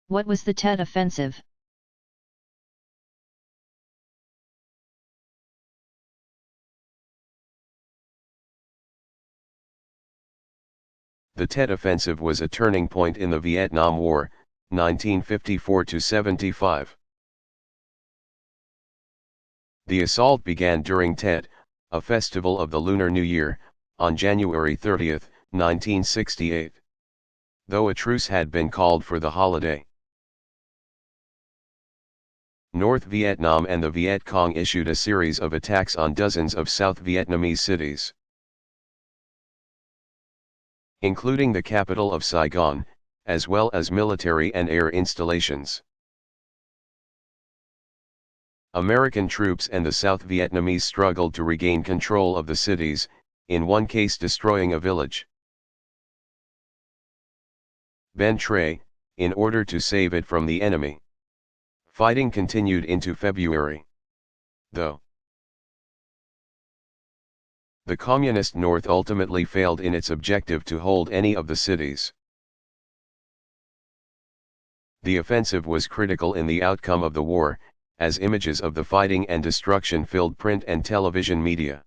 What was the Tet Offensive? The Tet Offensive was a turning point in the Vietnam War, 1954–75. The assault began during Tet, a festival of the Lunar New Year, on January 30, 1968. Though a truce had been called for the holiday. North Vietnam and the Viet Cong issued a series of attacks on dozens of South Vietnamese cities, including the capital of Saigon, as well as military and air installations. American troops and the South Vietnamese struggled to regain control of the cities, in one case destroying a village. Ben Tre, in order to save it from the enemy. Fighting continued into February. Though the Communist North ultimately failed in its objective to hold any of the cities. The offensive was critical in the outcome of the war, as images of the fighting and destruction filled print and television media.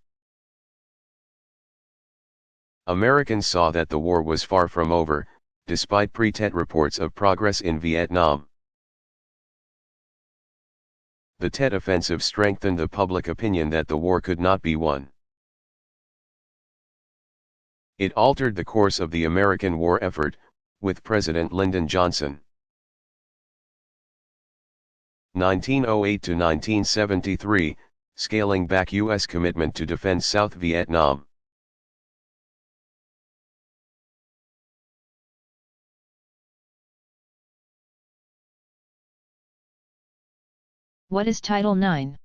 Americans saw that the war was far from over, despite pre-Tet reports of progress in Vietnam. The Tet Offensive strengthened the public opinion that the war could not be won. It altered the course of the American war effort, with President Lyndon Johnson. 1908–1973, scaling back U.S. commitment to defend South Vietnam. What is Title IX?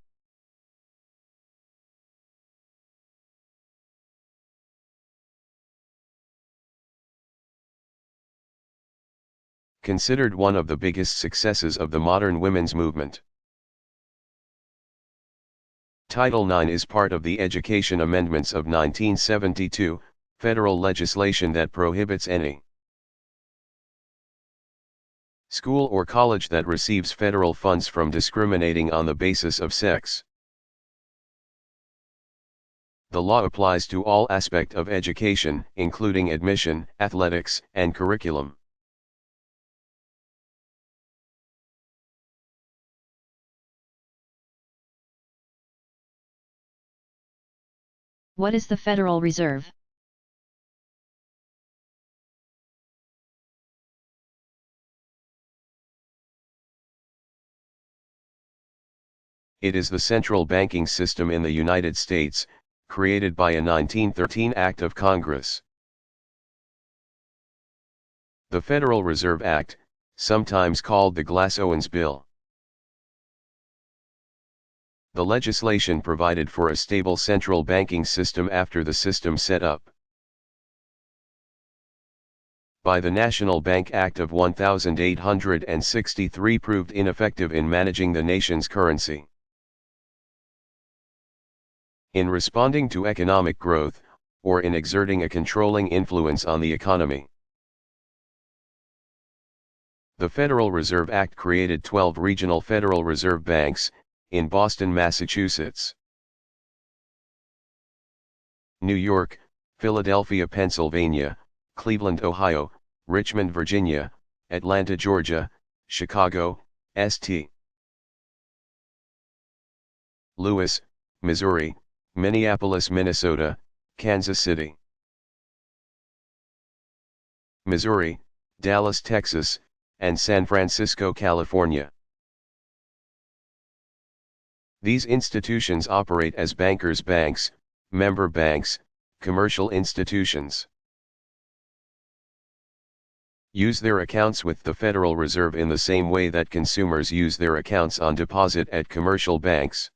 Considered one of the biggest successes of the modern women's movement. Title IX is part of the Education Amendments of 1972, federal legislation that prohibits any school or college that receives federal funds from discriminating on the basis of sex. The law applies to all aspects of education, including admission, athletics, and curriculum. What is the Federal Reserve? It is the central banking system in the United States, created by a 1913 Act of Congress. The Federal Reserve Act, sometimes called the Glass-Owens Bill. The legislation provided for a stable central banking system after the system set up by the National Bank Act of 1863 proved ineffective in managing the nation's currency. In responding to economic growth, or in exerting a controlling influence on the economy. The Federal Reserve Act created 12 regional Federal Reserve Banks, in Boston, Massachusetts, New York, Philadelphia, Pennsylvania, Cleveland, Ohio, Richmond, Virginia, Atlanta, Georgia, Chicago, St. Louis, Missouri, Minneapolis, Minnesota, Kansas City, Missouri, Dallas, Texas, and San Francisco, California. These institutions operate as bankers' banks, member banks, commercial institutions. Use their accounts with the Federal Reserve in the same way that consumers use their accounts on deposit at commercial banks.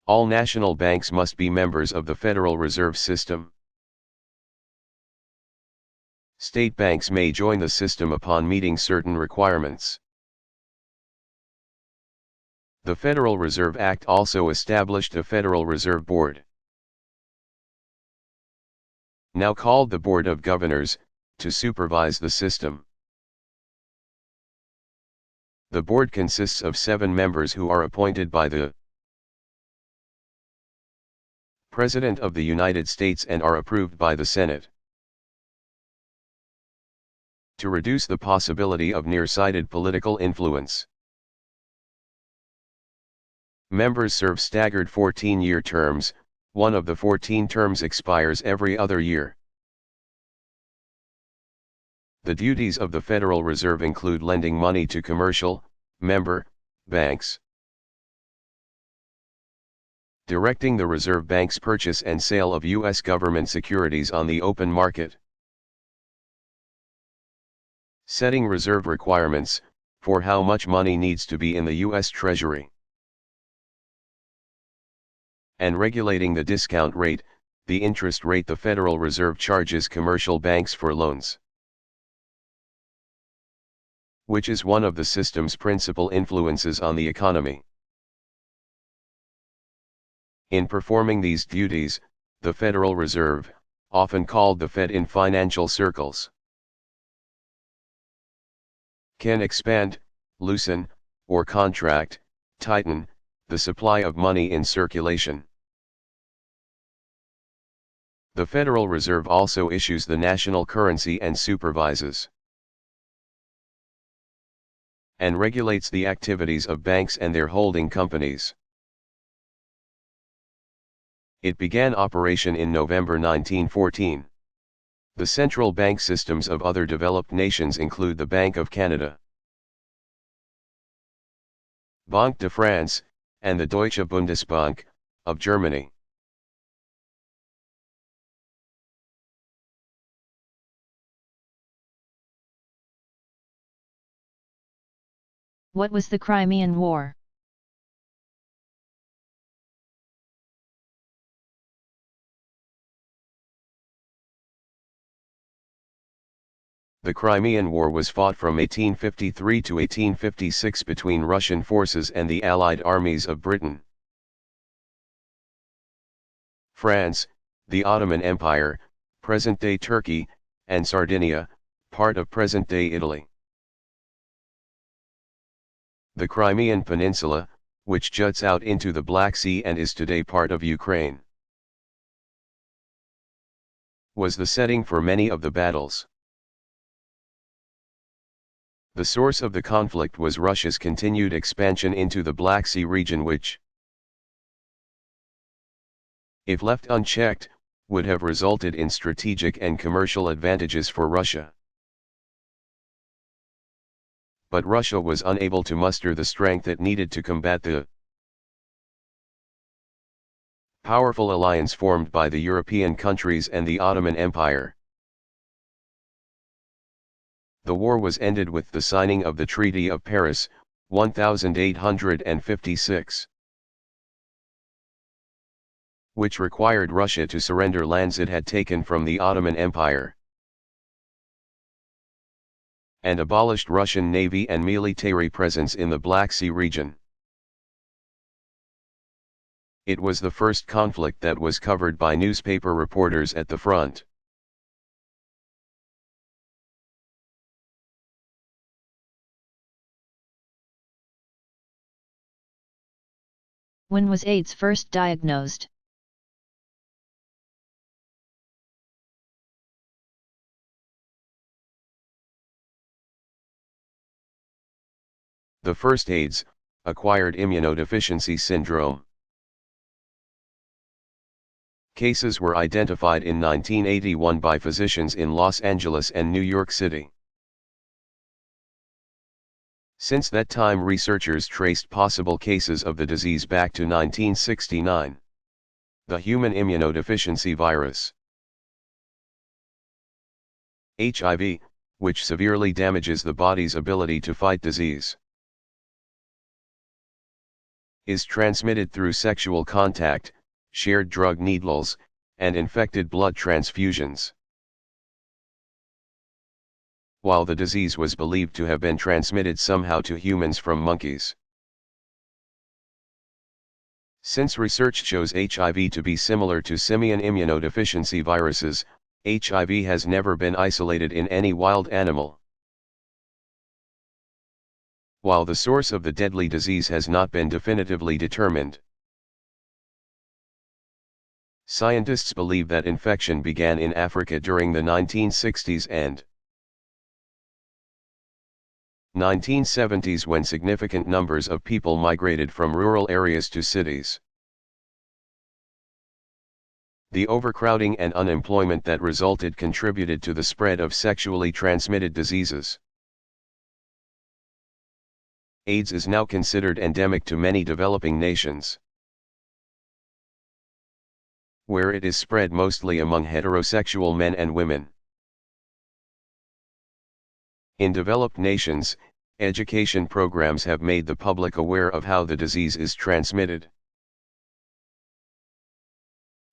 All national banks must be members of the Federal Reserve System. State banks may join the system upon meeting certain requirements. The Federal Reserve Act also established a Federal Reserve Board, now called the Board of Governors, to supervise the system. The board consists of 7 members who are appointed by the President of the United States and are approved by the Senate. To reduce the possibility of nearsighted political influence, members serve staggered 14-year terms. One of the 14 terms expires every other year. The duties of the Federal Reserve include lending money to commercial, member, banks, directing the Reserve Bank's purchase and sale of U.S. government securities on the open market, setting reserve requirements for how much money needs to be in the U.S. Treasury, and regulating the discount rate, the interest rate the Federal Reserve charges commercial banks for loans, which is one of the system's principal influences on the economy. In performing these duties, the Federal Reserve, often called the Fed in financial circles, can expand, loosen, or contract, tighten, the supply of money in circulation. The Federal Reserve also issues the national currency and supervises and regulates the activities of banks and their holding companies. It began operation in November 1914. The central bank systems of other developed nations include the Bank of Canada, Banque de France, and the Deutsche Bundesbank, of Germany. What was the Crimean War? The Crimean War was fought from 1853 to 1856 between Russian forces and the Allied armies of Britain, France, the Ottoman Empire, present-day Turkey, and Sardinia, part of present-day Italy. The Crimean Peninsula, which juts out into the Black Sea and is today part of Ukraine, was the setting for many of the battles. The source of the conflict was Russia's continued expansion into the Black Sea region, which, if left unchecked, would have resulted in strategic and commercial advantages for Russia. But Russia was unable to muster the strength it needed to combat the powerful alliance formed by the European countries and the Ottoman Empire. The war was ended with the signing of the Treaty of Paris, 1856, which required Russia to surrender lands it had taken from the Ottoman Empire, and abolished Russian navy and military presence in the Black Sea region. It was the first conflict that was covered by newspaper reporters at the front. When was AIDS first diagnosed? The first AIDS, acquired immunodeficiency syndrome, cases were identified in 1981 by physicians in Los Angeles and New York City. Since that time, researchers traced possible cases of the disease back to 1969. The human immunodeficiency virus, HIV, which severely damages the body's ability to fight disease, is transmitted through sexual contact, shared drug needles, and infected blood transfusions. While the disease was believed to have been transmitted somehow to humans from monkeys. Since research shows HIV to be similar to simian immunodeficiency viruses, HIV has never been isolated in any wild animal. while the source of the deadly disease has not been definitively determined. Scientists believe that infection began in Africa during the 1960s and 1970s when significant numbers of people migrated from rural areas to cities. The overcrowding and unemployment that resulted contributed to the spread of sexually transmitted diseases. AIDS is now considered endemic to many developing nations, where it is spread mostly among heterosexual men and women. In developed nations, education programs have made the public aware of how the disease is transmitted,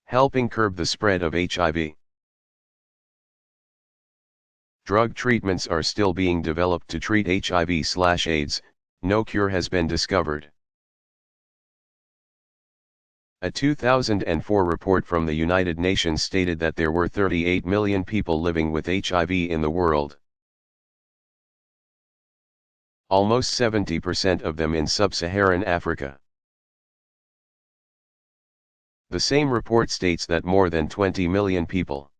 helping curb the spread of HIV. Drug treatments are still being developed to treat HIV/AIDS, no cure has been discovered. A 2004 report from the United Nations stated that there were 38 million people living with HIV in the world. Almost 70% of them in sub-Saharan Africa. The same report states that more than 20 million people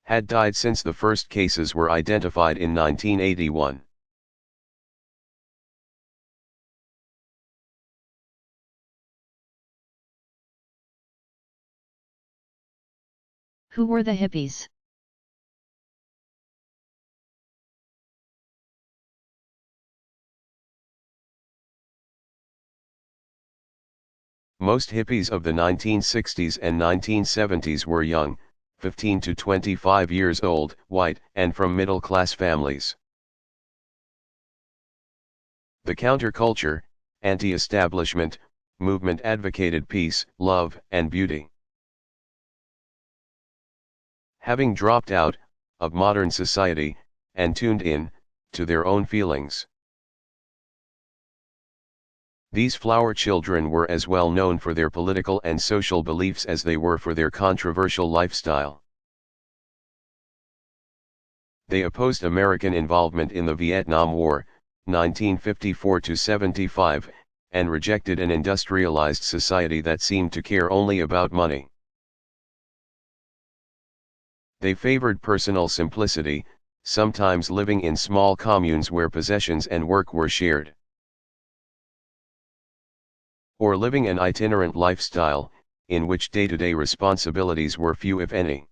had died since the first cases were identified in 1981. Who were the hippies? Most hippies of the 1960s and 1970s were young, 15 to 25 years old, white, and from middle-class families. The counterculture, anti-establishment, movement advocated peace, love, and beauty. Having dropped out of modern society, and tuned in to their own feelings. These flower children were as well known for their political and social beliefs as they were for their controversial lifestyle. They opposed American involvement in the Vietnam War, 1954-75, and rejected an industrialized society that seemed to care only about money. They favored personal simplicity, sometimes living in small communes where possessions and work were shared, or living an itinerant lifestyle, in which day-to-day responsibilities were few if any.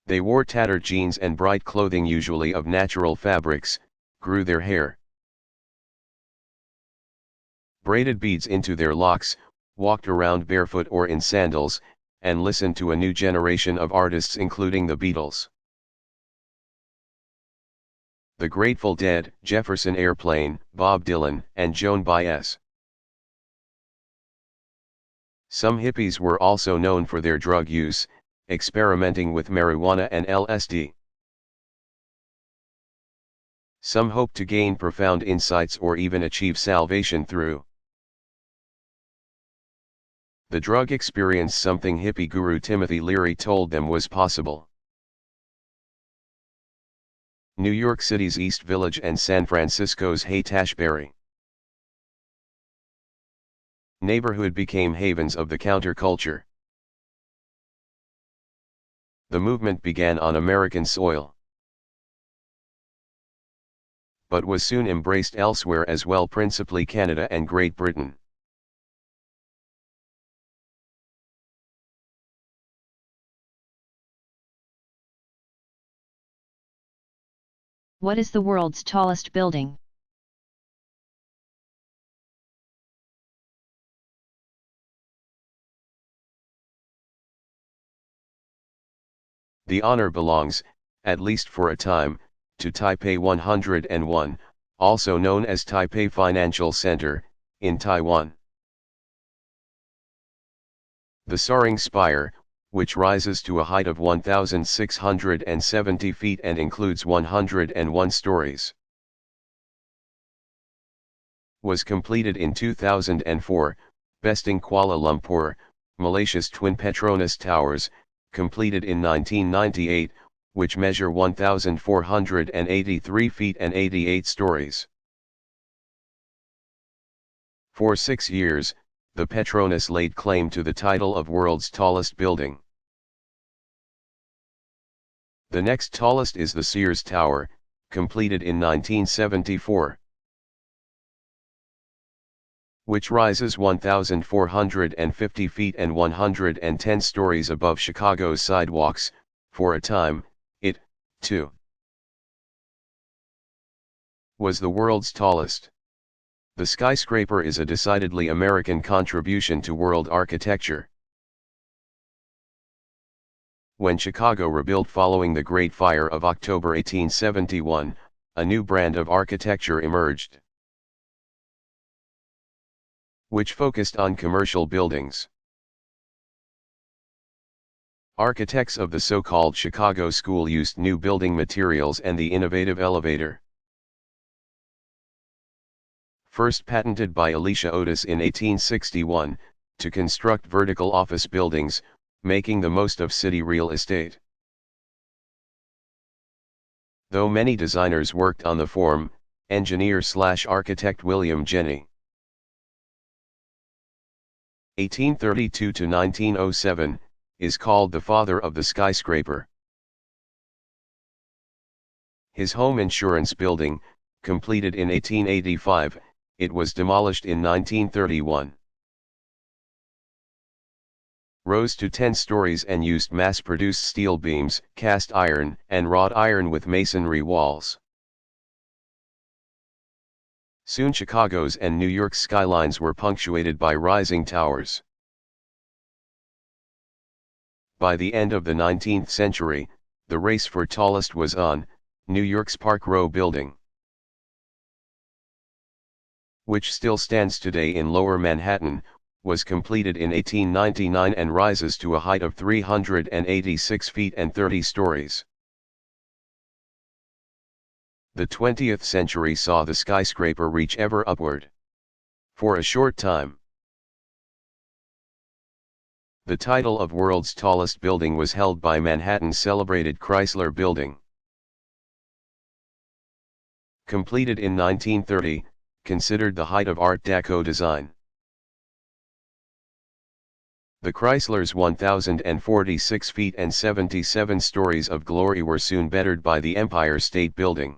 They wore tattered jeans and bright clothing usually of natural fabrics, grew their hair, braided beads into their locks, walked around barefoot or in sandals, and listened to a new generation of artists including the Beatles, the Grateful Dead, Jefferson Airplane, Bob Dylan, and Joan Baez. Some hippies were also known for their drug use, experimenting with marijuana and LSD. Some hoped to gain profound insights or even achieve salvation through the drug experience, something hippie guru Timothy Leary told them was possible. New York City's East Village and San Francisco's Haight-Ashbury neighborhood became havens of the counterculture. The movement began on American soil, but was soon embraced elsewhere as well, principally Canada and Great Britain. What is the world's tallest building? The honor belongs, at least for a time, to Taipei 101, also known as Taipei Financial Center, in Taiwan. The soaring spire, which rises to a height of 1,670 feet and includes 101 stories, was completed in 2004, besting Kuala Lumpur, Malaysia's twin Petronas Towers, completed in 1998, which measure 1,483 feet and 88 stories. For 6 years, the Petronas laid claim to the title of world's tallest building. The next tallest is the Sears Tower, completed in 1974, which rises 1,450 feet and 110 stories above Chicago's sidewalks. For a time, it, too, was the world's tallest. The skyscraper is a decidedly American contribution to world architecture. When Chicago rebuilt following the Great Fire of October 1871, a new brand of architecture emerged, which focused on commercial buildings. Architects of the so-called Chicago School used new building materials and the innovative elevator, first patented by Elisha Otis in 1861, to construct vertical office buildings, making the most of city real estate. Though many designers worked on the form, engineer/architect William Jenney (1832 to 1907) is called the father of the skyscraper. His home insurance building, completed in 1885, it was demolished in 1931. Rose to 10 stories and used mass-produced steel beams, cast iron, and wrought iron with masonry walls. Soon Chicago's and New York's skylines were punctuated by rising towers. By the end of the 19th century, the race for tallest was on. New York's Park Row building, which still stands today in Lower Manhattan, was completed in 1899 and rises to a height of 386 feet and 30 stories. The 20th century saw the skyscraper reach ever upward. For a short time, the title of world's tallest building was held by Manhattan's celebrated Chrysler Building. Completed in 1930, considered the height of Art Deco design. The Chrysler's 1,046 feet and 77 stories of glory were soon bettered by the Empire State Building.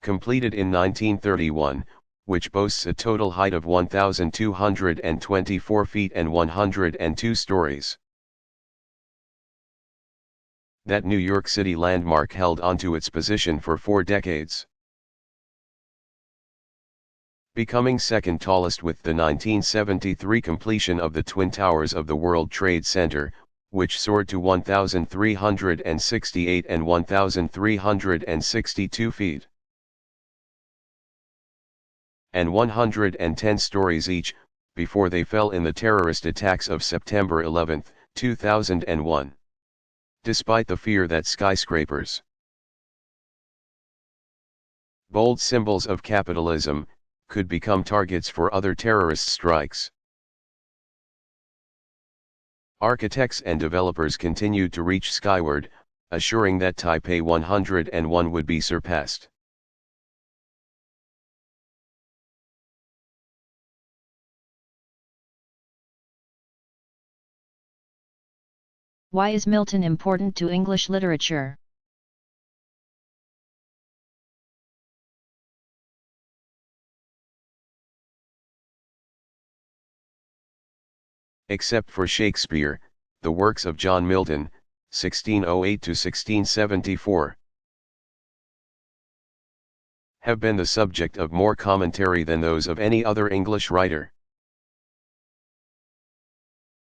Completed in 1931, which boasts a total height of 1,224 feet and 102 stories. That New York City landmark held onto its position for 4 decades, becoming second tallest with the 1973 completion of the Twin Towers of the World Trade Center, which soared to 1,368 and 1,362 feet, and 110 stories each, before they fell in the terrorist attacks of September 11, 2001. Despite the fear that skyscrapers, bold symbols of capitalism, could become targets for other terrorist strikes, architects and developers continued to reach skyward, assuring that Taipei 101 would be surpassed. Why is Milton important to English literature? Except for Shakespeare, the works of John Milton, 1608 to 1674, have been the subject of more commentary than those of any other English writer.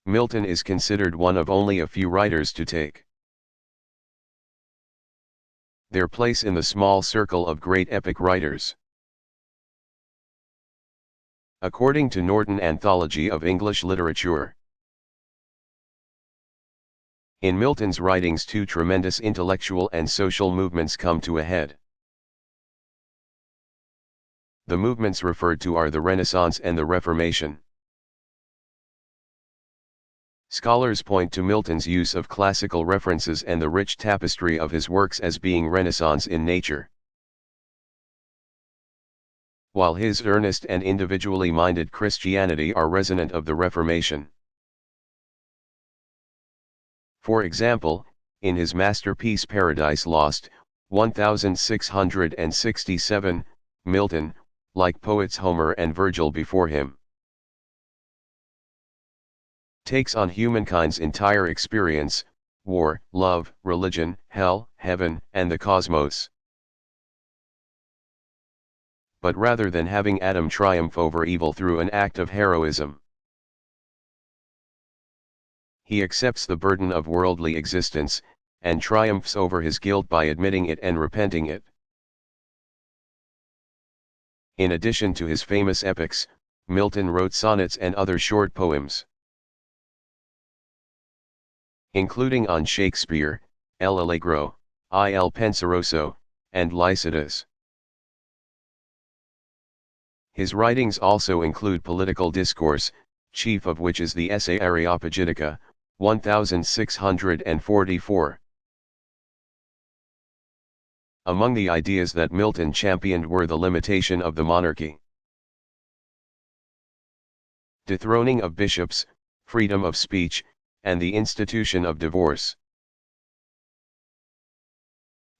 Milton is considered one of only a few writers to take their place in the small circle of great epic writers. According to Norton Anthology of English Literature, in Milton's writings 2 tremendous intellectual and social movements come to a head. The movements referred to are the Renaissance and the Reformation. Scholars point to Milton's use of classical references and the rich tapestry of his works as being Renaissance in nature, while his earnest and individually minded Christianity are resonant of the Reformation. For example, in his masterpiece Paradise Lost, 1667, Milton, like poets Homer and Virgil before him, takes on humankind's entire experience: war, love, religion, hell, heaven, and the cosmos. But rather than having Adam triumph over evil through an act of heroism, he accepts the burden of worldly existence, and triumphs over his guilt by admitting it and repenting it. In addition to his famous epics, Milton wrote sonnets and other short poems, including on Shakespeare, El Allegro, Il Penseroso, and Lycidas. His writings also include political discourse, chief of which is the essay Areopagitica, 1644. Among the ideas that Milton championed were the limitation of the monarchy, dethroning of bishops, freedom of speech, and the institution of divorce.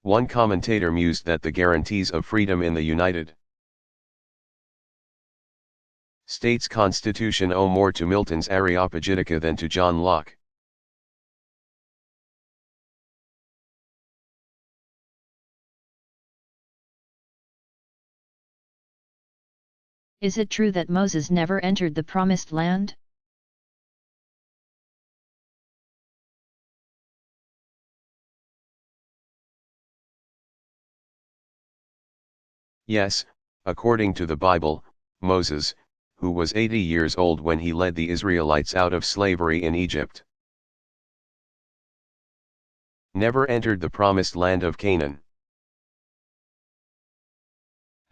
One commentator mused that the guarantees of freedom in the United States Constitution owe more to Milton's Areopagitica than to John Locke. Is it true that Moses never entered the Promised Land? Yes, according to the Bible, Moses, who was 80 years old when he led the Israelites out of slavery in Egypt, never entered the promised land of Canaan.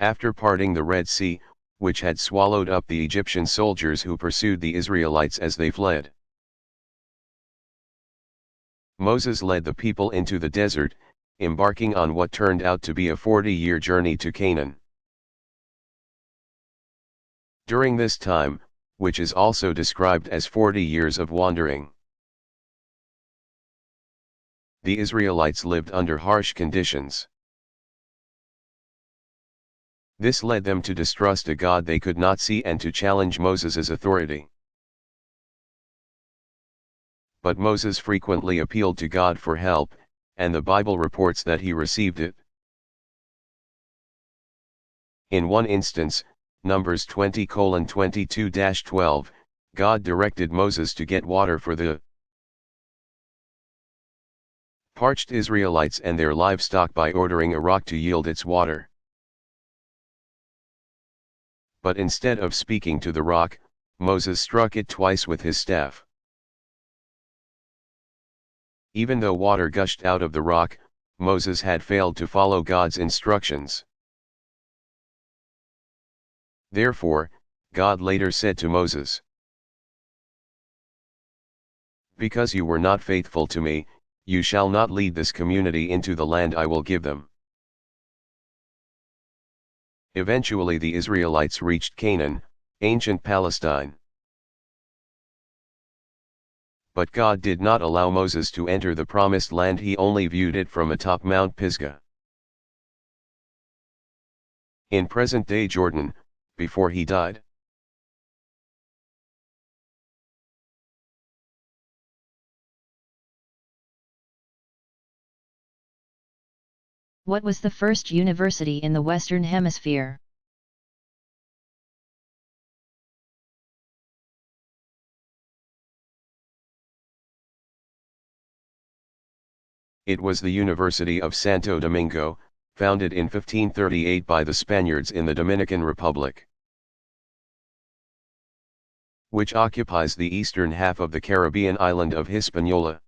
After parting the Red Sea, which had swallowed up the Egyptian soldiers who pursued the Israelites as they fled, Moses led the people into the desert, embarking on what turned out to be a 40-year journey to Canaan. During this time, which is also described as 40 years of wandering, the Israelites lived under harsh conditions. This led them to distrust a God they could not see and to challenge Moses' authority. But Moses frequently appealed to God for help, and the Bible reports that he received it. In one instance, Numbers 20:22-12, God directed Moses to get water for the parched Israelites and their livestock by ordering a rock to yield its water. But instead of speaking to the rock, Moses struck it twice with his staff. Even though water gushed out of the rock, Moses had failed to follow God's instructions. Therefore, God later said to Moses, "Because you were not faithful to me, you shall not lead this community into the land I will give them." Eventually the Israelites reached Canaan, ancient Palestine. But God did not allow Moses to enter the promised land. He only viewed it from atop Mount Pisgah, in present-day Jordan, before he died. What was the first university in the Western Hemisphere? It was the University of Santo Domingo, founded in 1538 by the Spaniards in the Dominican Republic, which occupies the eastern half of the Caribbean island of Hispaniola.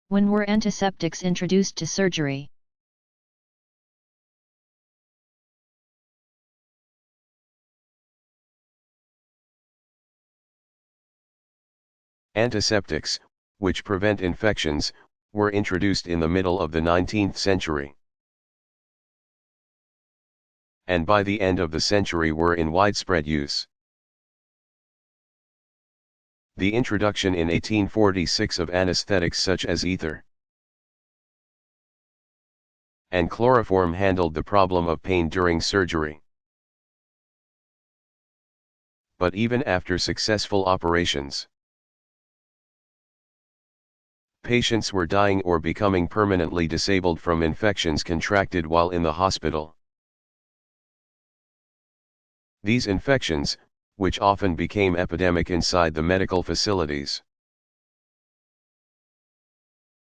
When were antiseptics introduced to surgery? Antiseptics, which prevent infections, were introduced in the middle of the 19th century. And by the end of the century were in widespread use. The introduction in 1846 of anesthetics such as ether and chloroform handled the problem of pain during surgery. But even after successful operations, patients were dying or becoming permanently disabled from infections contracted while in the hospital. These infections, which often became epidemic inside the medical facilities,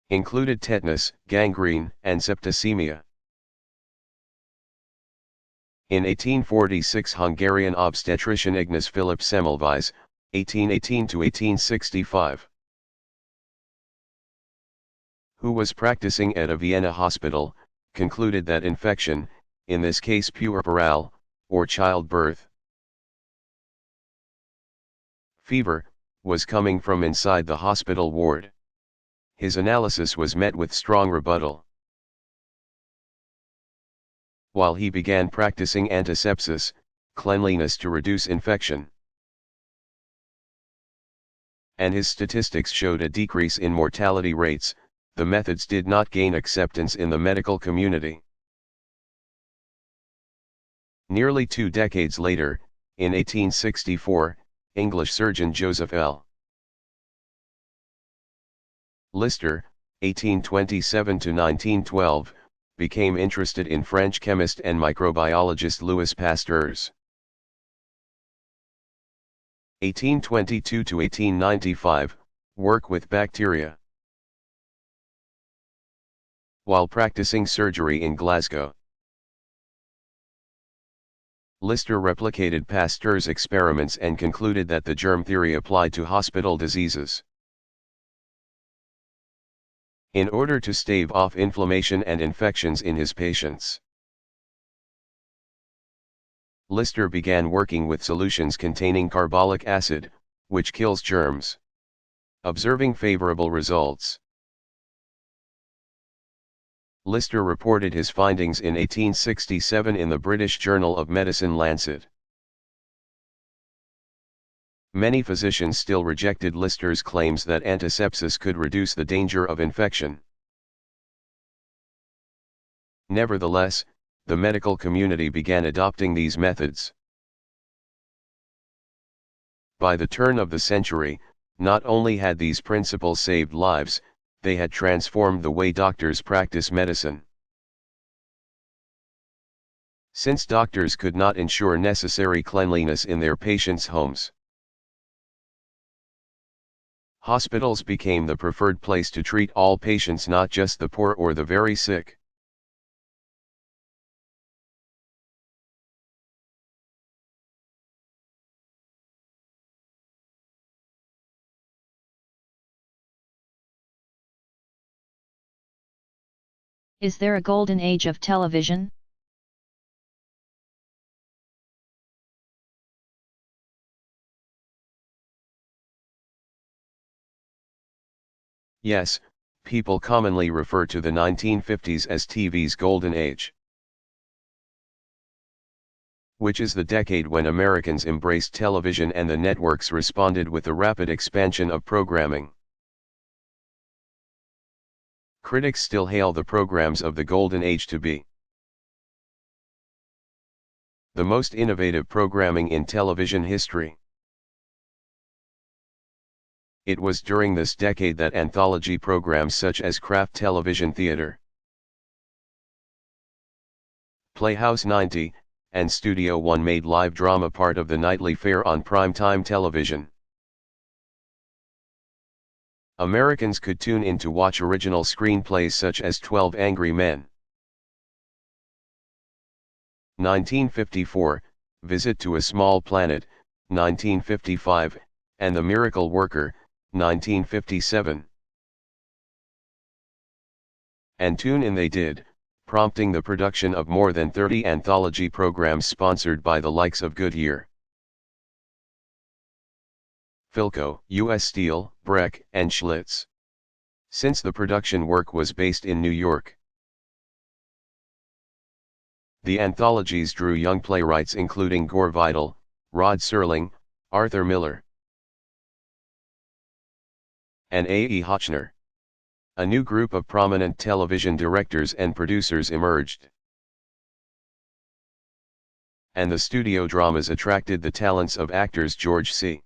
included tetanus, gangrene, and septicemia. In 1846 Hungarian obstetrician Ignaz Philipp Semmelweis, 1818–1865, who was practicing at a Vienna hospital, concluded that infection, in this case puerperal, or childbirth fever, was coming from inside the hospital ward. His analysis was met with strong rebuttal. While he began practicing antisepsis, cleanliness to reduce infection, and his statistics showed a decrease in mortality rates, the methods did not gain acceptance in the medical community. Nearly 2 decades later, in 1864, English surgeon Joseph L. Lister, 1827–1912, became interested in French chemist and microbiologist Louis Pasteur's 1822–1895 work with bacteria. While practicing surgery in Glasgow, Lister replicated Pasteur's experiments and concluded that the germ theory applied to hospital diseases. In order to stave off inflammation and infections in his patients, Lister began working with solutions containing carbolic acid, which kills germs, observing favorable results. Lister reported his findings in 1867 in the British Journal of Medicine Lancet. Many physicians still rejected Lister's claims that antisepsis could reduce the danger of infection. Nevertheless, the medical community began adopting these methods. By the turn of the century, not only had these principles saved lives, they had transformed the way doctors practice medicine. Since doctors could not ensure necessary cleanliness in their patients' homes, hospitals became the preferred place to treat all patients, not just the poor or the very sick. Is there a golden age of television? Yes, people commonly refer to the 1950s as TV's golden age, which is the decade when Americans embraced television and the networks responded with the rapid expansion of programming. Critics still hail the programs of the golden age to be the most innovative programming in television history. It was during this decade that anthology programs such as Kraft Television Theater, Playhouse 90, and Studio One made live drama part of the nightly fare on primetime television. Americans could tune in to watch original screenplays such as 12 Angry Men, 1954, Visit to a Small Planet, 1955, and The Miracle Worker, 1957. And tune in they did, prompting the production of more than 30 anthology programs sponsored by the likes of Goodyear, Philco, U.S. Steel, Breck, and Schlitz. Since the production work was based in New York, the anthologies drew young playwrights including Gore Vidal, Rod Serling, Arthur Miller, and A. E. Hotchner. A new group of prominent television directors and producers emerged, and the studio dramas attracted the talents of actors George C.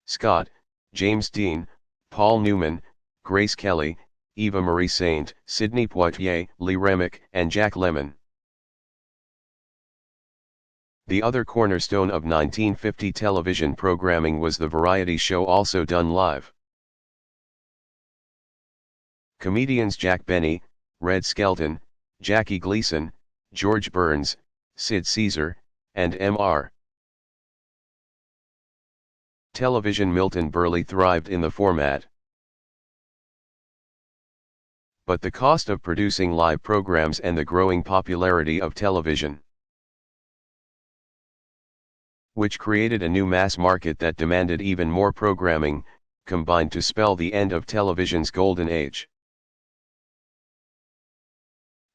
Scott, James Dean, Paul Newman, Grace Kelly, Eva Marie Saint, Sidney Poitier, Lee Remick, and Jack Lemmon. The other cornerstone of 1950 television programming was the variety show Also Done Live. Comedians Jack Benny, Red Skelton, Jackie Gleason, George Burns, Sid Caesar, and M.R. Television Milton Berle thrived in the format. But the cost of producing live programs and the growing popularity of television, which created a new mass market that demanded even more programming, combined to spell the end of television's golden age.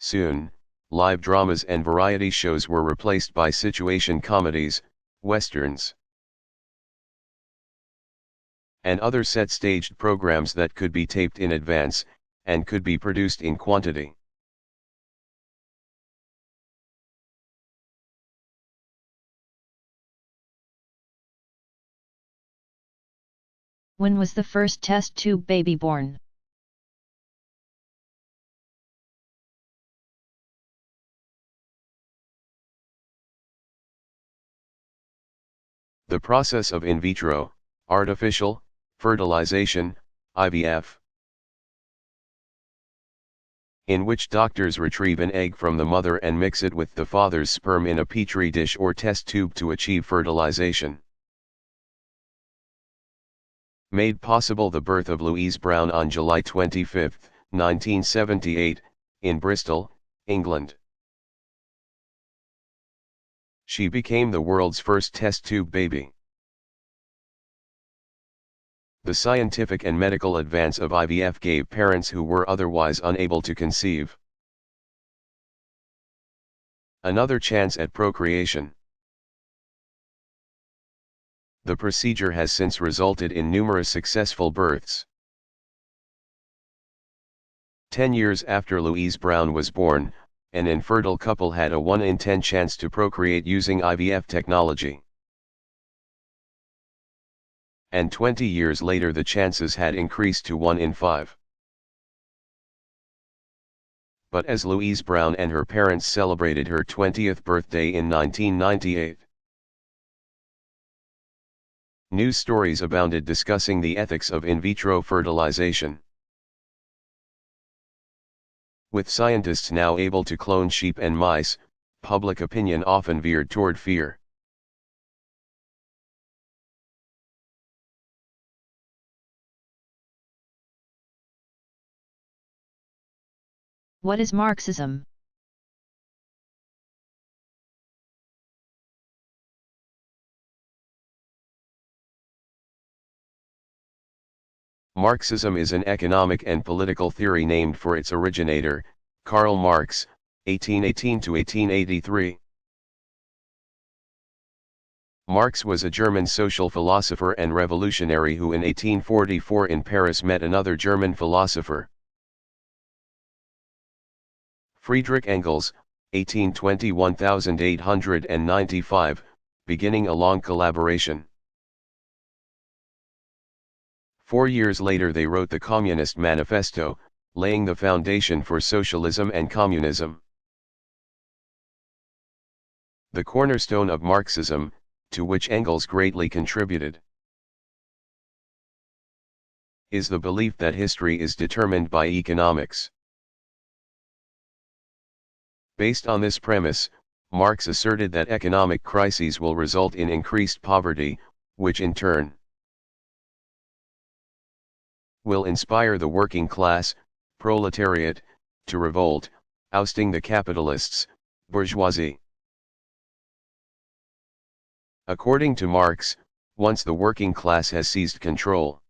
Soon, live dramas and variety shows were replaced by situation comedies, westerns, and other set-staged programs that could be taped in advance, and could be produced in quantity. When was the first test tube baby born? The process of in vitro, artificial, fertilization, IVF, in which doctors retrieve an egg from the mother and mix it with the father's sperm in a petri dish or test tube to achieve fertilization, made possible the birth of Louise Brown on July 25, 1978, in Bristol, England. She became the world's first test tube baby. The scientific and medical advance of IVF gave parents who were otherwise unable to conceive another chance at procreation. The procedure has since resulted in numerous successful births. 10 years after Louise Brown was born, an infertile couple had a 1 in 10 chance to procreate using IVF technology. And 20 years later the chances had increased to 1 in 5. But as Louise Brown and her parents celebrated her 20th birthday in 1998, news stories abounded discussing the ethics of in vitro fertilization. With scientists now able to clone sheep and mice, public opinion often veered toward fear. What is Marxism? Marxism is an economic and political theory named for its originator, Karl Marx, 1818 to 1883. Marx was a German social philosopher and revolutionary who in 1844 in Paris met another German philosopher, Friedrich Engels, 1820–1895, beginning a long collaboration. 4 years later they wrote the Communist Manifesto, laying the foundation for socialism and communism. The cornerstone of Marxism, to which Engels greatly contributed, is the belief that history is determined by economics. Based on this premise, Marx asserted that economic crises will result in increased poverty, which in turn will inspire the working class, proletariat, to revolt, ousting the capitalists, bourgeoisie. According to Marx, once the working class has seized control,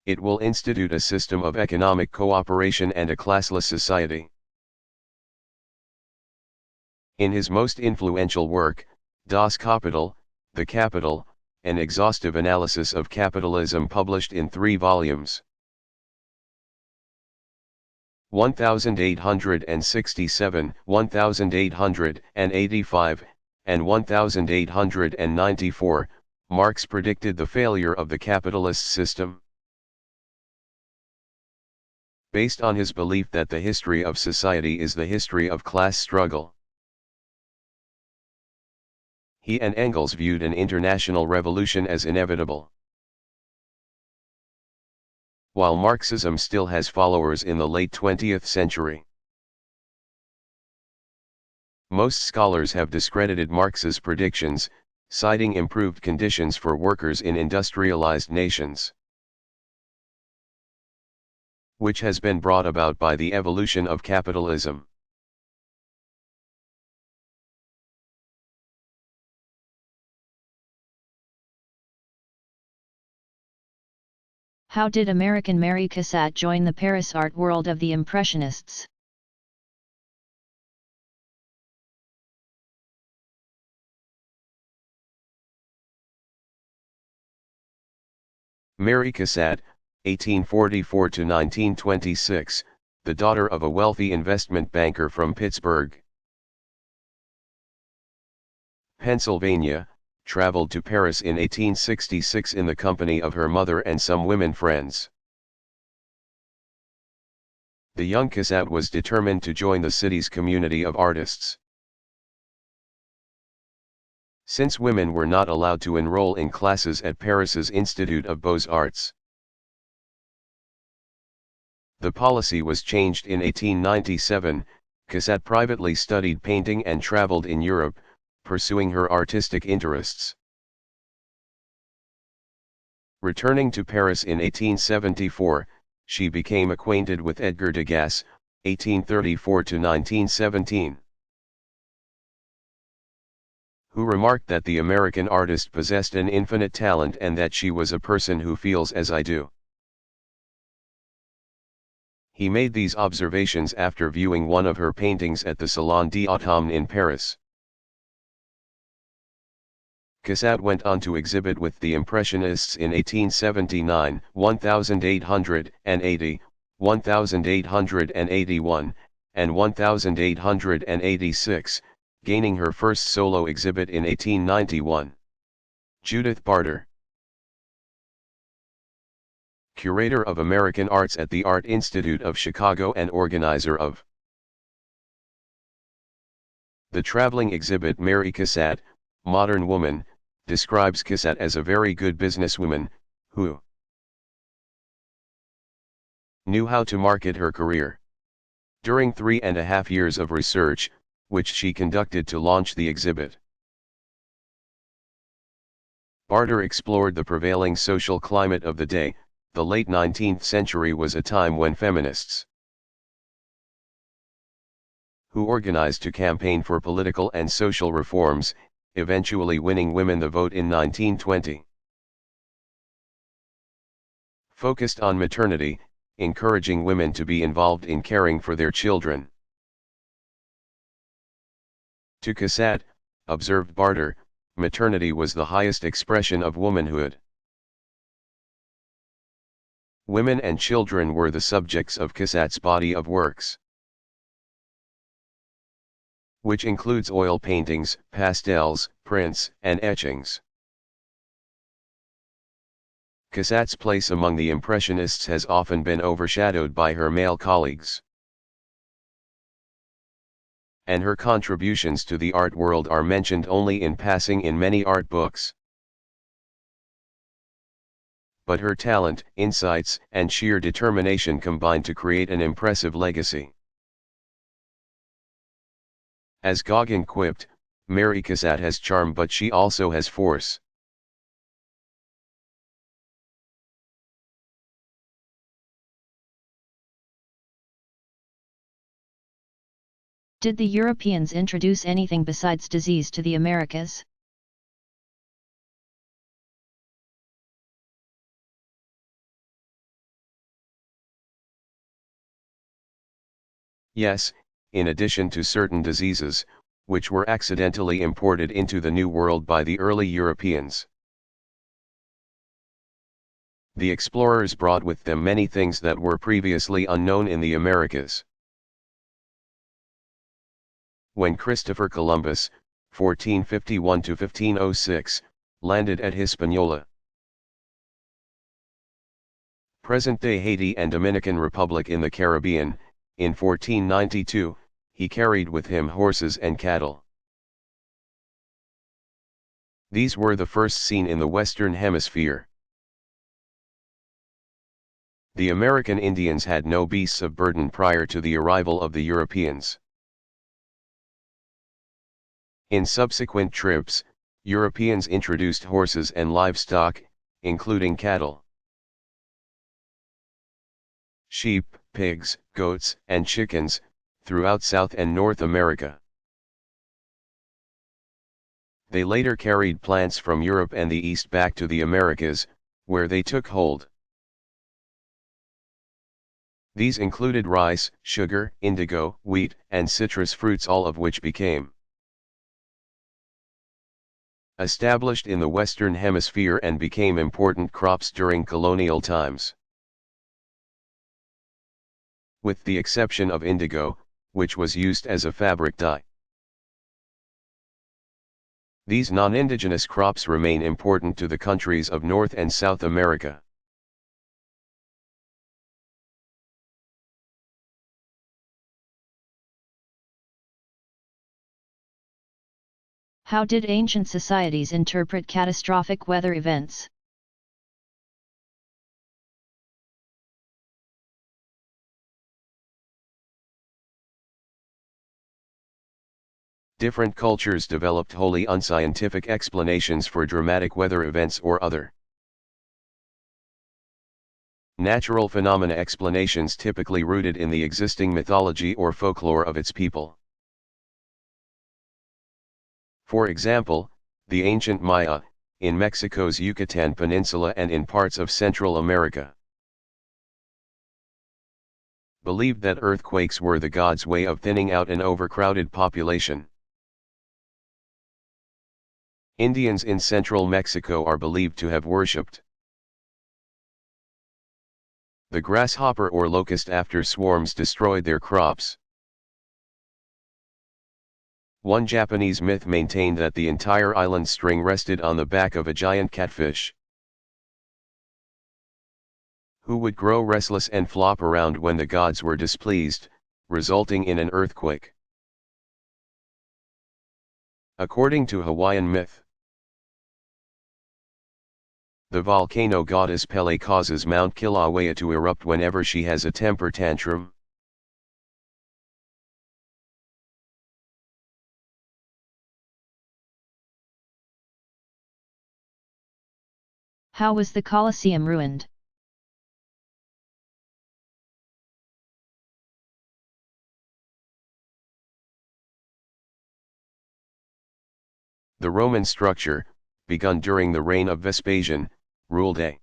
it will institute a system of economic cooperation and a classless society. In his most influential work, Das Kapital, The Capital, an exhaustive analysis of capitalism published in 3 volumes, 1867, 1885, and 1894, Marx predicted the failure of the capitalist system. Based on his belief that the history of society is the history of class struggle, he and Engels viewed an international revolution as inevitable. While Marxism still has followers in the late 20th century, most scholars have discredited Marx's predictions, citing improved conditions for workers in industrialized nations, which has been brought about by the evolution of capitalism. How did American Mary Cassatt join the Paris art world of the Impressionists? Mary Cassatt, 1844 to 1926, the daughter of a wealthy investment banker from Pittsburgh, Pennsylvania, traveled to Paris in 1866 in the company of her mother and some women friends. The young Cassatt was determined to join the city's community of artists. Since women were not allowed to enroll in classes at Paris's Institute of Beaux-Arts, the policy was changed in 1897. Cassatt privately studied painting and traveled in Europe, pursuing her artistic interests. Returning to Paris in 1874, she became acquainted with Edgar Degas, 1834 to 1917. Who remarked that the American artist possessed an infinite talent and that she was a person who feels as I do. He made these observations after viewing one of her paintings at the Salon d'Automne in Paris. Cassatt went on to exhibit with the Impressionists in 1879, 1880, 1881, and 1886, gaining her first solo exhibit in 1891. Judith Barter, curator of American Arts at the Art Institute of Chicago and organizer of the traveling exhibit Mary Cassatt, Modern Woman, describes Cassatt as a very good businesswoman, who knew how to market her career. During 3.5 years of research, which she conducted to launch the exhibit, Barter explored the prevailing social climate of the day. The late 19th century was a time when feminists who organized to campaign for political and social reforms, eventually winning women the vote in 1920, focused on maternity, encouraging women to be involved in caring for their children. To Cassatt, observed Barter, maternity was the highest expression of womanhood. Women and children were the subjects of Cassatt's body of works, which includes oil paintings, pastels, prints, and etchings. Cassatt's place among the Impressionists has often been overshadowed by her male colleagues, and her contributions to the art world are mentioned only in passing in many art books. But her talent, insights, and sheer determination combined to create an impressive legacy. As Gauguin quipped, Mary Cassatt has charm but she also has force. Did the Europeans introduce anything besides disease to the Americas? Yes, in addition to certain diseases, which were accidentally imported into the New World by the early Europeans. The explorers brought with them many things that were previously unknown in the Americas. When Christopher Columbus, 1451 to 1506, landed at Hispaniola, present-day Haiti and Dominican Republic in the Caribbean, in 1492, he carried with him horses and cattle. These were the first seen in the Western Hemisphere. The American Indians had no beasts of burden prior to the arrival of the Europeans. In subsequent trips, Europeans introduced horses and livestock, including cattle, sheep, pigs, goats, and chickens, throughout South and North America. They later carried plants from Europe and the East back to the Americas, where they took hold. These included rice, sugar, indigo, wheat, and citrus fruits, all of which became established in the Western Hemisphere and became important crops during colonial times. With the exception of indigo, which was used as a fabric dye. These non-indigenous crops remain important to the countries of North and South America. How did ancient societies interpret catastrophic weather events? Different cultures developed wholly unscientific explanations for dramatic weather events or other natural phenomena, explanations typically rooted in the existing mythology or folklore of its people. For example, the ancient Maya, in Mexico's Yucatan Peninsula and in parts of Central America, believed that earthquakes were the gods' way of thinning out an overcrowded population. Indians in central Mexico are believed to have worshipped the grasshopper or locust after swarms destroyed their crops. One Japanese myth maintained that the entire island string rested on the back of a giant catfish, who would grow restless and flop around when the gods were displeased, resulting in an earthquake. According to Hawaiian myth, the volcano goddess Pele causes Mount Kilauea to erupt whenever she has a temper tantrum. How was the Colosseum ruined? The Roman structure, begun during the reign of Vespasian, ruled AD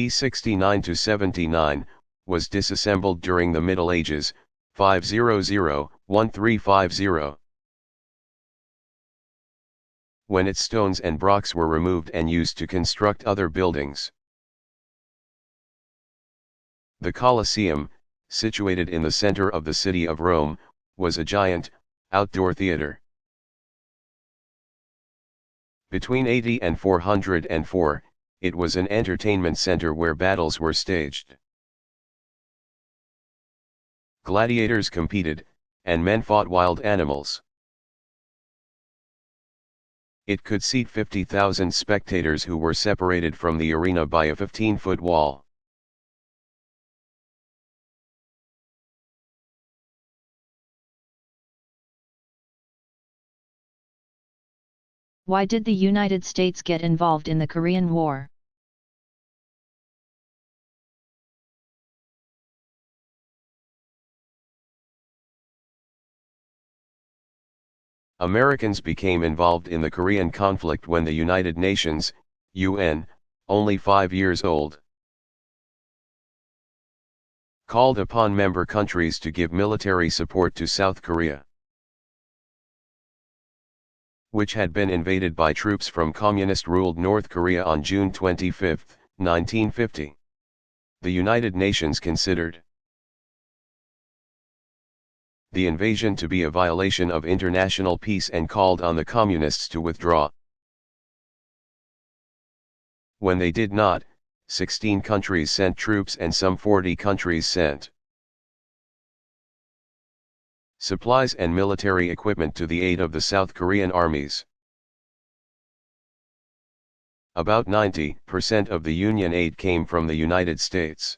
69 to 79, was disassembled during the Middle Ages, 500-1350. When its stones and blocks were removed and used to construct other buildings. The Colosseum, situated in the center of the city of Rome, was a giant, outdoor theater. Between 80 and 404, it was an entertainment center where battles were staged. Gladiators competed, and men fought wild animals. It could seat 50,000 spectators who were separated from the arena by a 15-foot wall. Why did the United States get involved in the Korean War? Americans became involved in the Korean conflict when the United Nations, UN, only 5 years old, called upon member countries to give military support to South Korea, which had been invaded by troops from communist-ruled North Korea on June 25, 1950. The United Nations considered the invasion to be a violation of international peace and called on the communists to withdraw. When they did not, 16 countries sent troops and some 40 countries sent supplies and military equipment to the aid of the South Korean armies. About 90% of the Union aid came from the United States.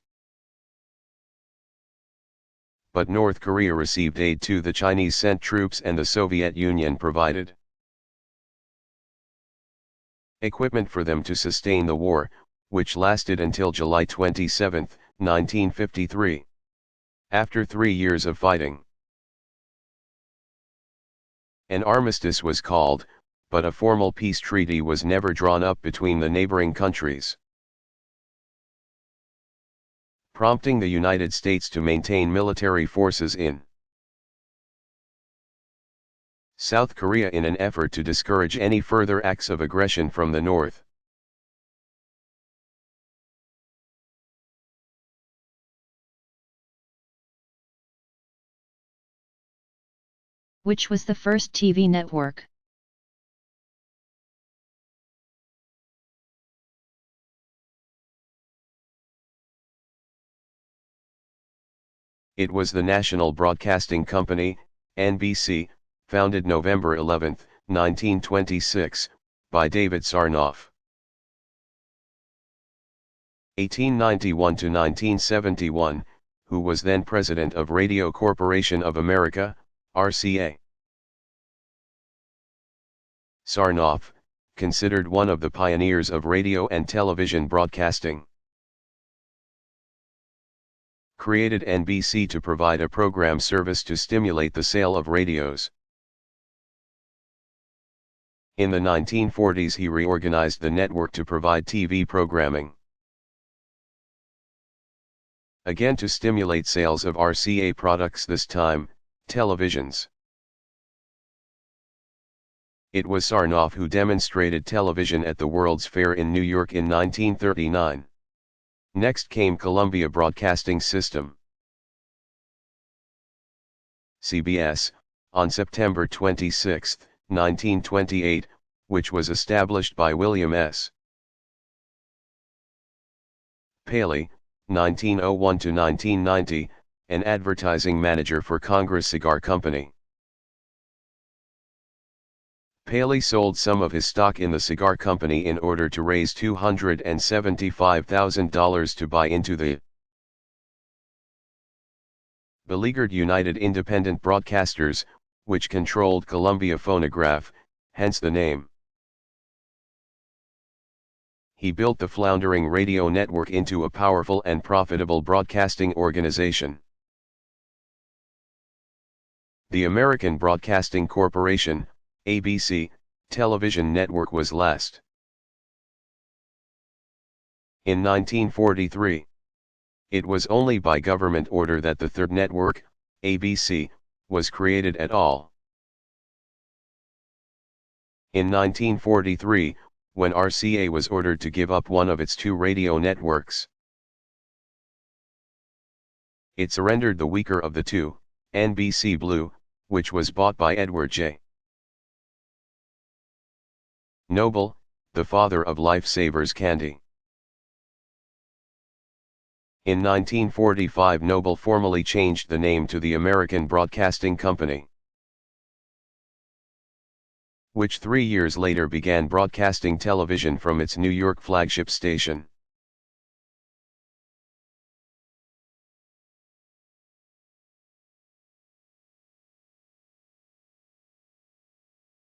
But North Korea received aid too. The Chinese sent troops and the Soviet Union provided equipment for them to sustain the war, which lasted until July 27, 1953. After 3 years of fighting, an armistice was called, but a formal peace treaty was never drawn up between the neighboring countries, prompting the United States to maintain military forces in South Korea in an effort to discourage any further acts of aggression from the North. Which was the first TV network? It was the National Broadcasting Company, NBC, founded November 11, 1926, by David Sarnoff. 1891 to 1971, who was then President of Radio Corporation of America, RCA. Sarnoff, considered one of the pioneers of radio and television broadcasting, created NBC to provide a program service to stimulate the sale of radios. In the 1940s he reorganized the network to provide TV programming, again to stimulate sales of RCA products, this time, televisions. It was Sarnoff who demonstrated television at the World's Fair in New York in 1939. Next came Columbia Broadcasting System, CBS, on September 26, 1928, which was established by William S. Paley, 1901 to 1990, an advertising manager for Congress Cigar Company. Paley sold some of his stock in the cigar company in order to raise $275,000 to buy into the beleaguered United Independent Broadcasters, which controlled Columbia Phonograph, hence the name. He built the floundering radio network into a powerful and profitable broadcasting organization. The American Broadcasting Corporation, ABC, television network was last. In 1943, it was only by government order that the third network, ABC, was created at all. In 1943, when RCA was ordered to give up one of its 2 radio networks, it surrendered the weaker of the 2, NBC Blue, which was bought by Edward J. Noble, the father of Lifesavers candy. In 1945 Noble formally changed the name to the American Broadcasting Company, which 3 years later began broadcasting television from its New York flagship station.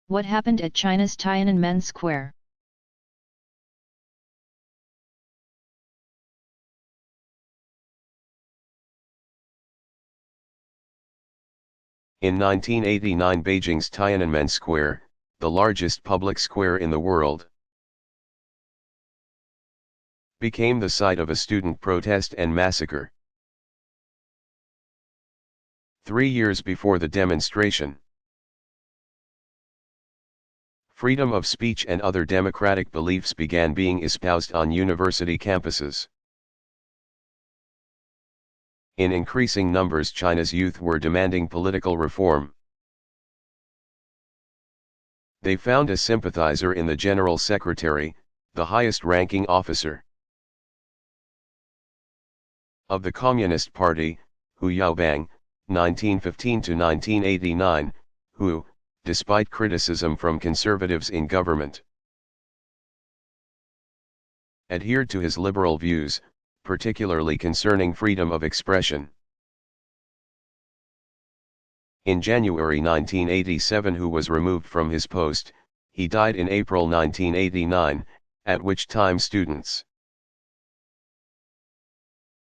What happened at China's Tiananmen Square? In 1989, Beijing's Tiananmen Square, the largest public square in the world, became the site of a student protest and massacre. 3 years before the demonstration, freedom of speech and other democratic beliefs began being espoused on university campuses. In increasing numbers, China's youth were demanding political reform. They found a sympathizer in the General Secretary, the highest-ranking officer of the Communist Party, Hu Yaobang, 1915 to 1989, who, despite criticism from conservatives in government, adhered to his liberal views, particularly concerning freedom of expression. In January 1987, Hu was removed from his post. He died in April 1989, at which time students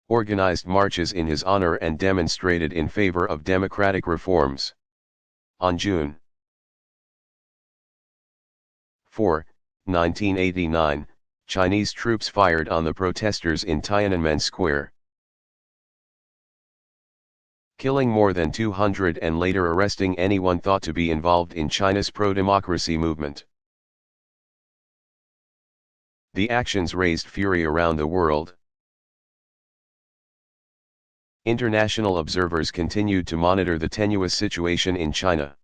organized marches in his honor and demonstrated in favor of democratic reforms. On June 4, 1989, Chinese troops fired on the protesters in Tiananmen Square, killing more than 200 and later arresting anyone thought to be involved in China's pro-democracy movement. The actions raised fury around the world. International observers continued to monitor the tenuous situation in China,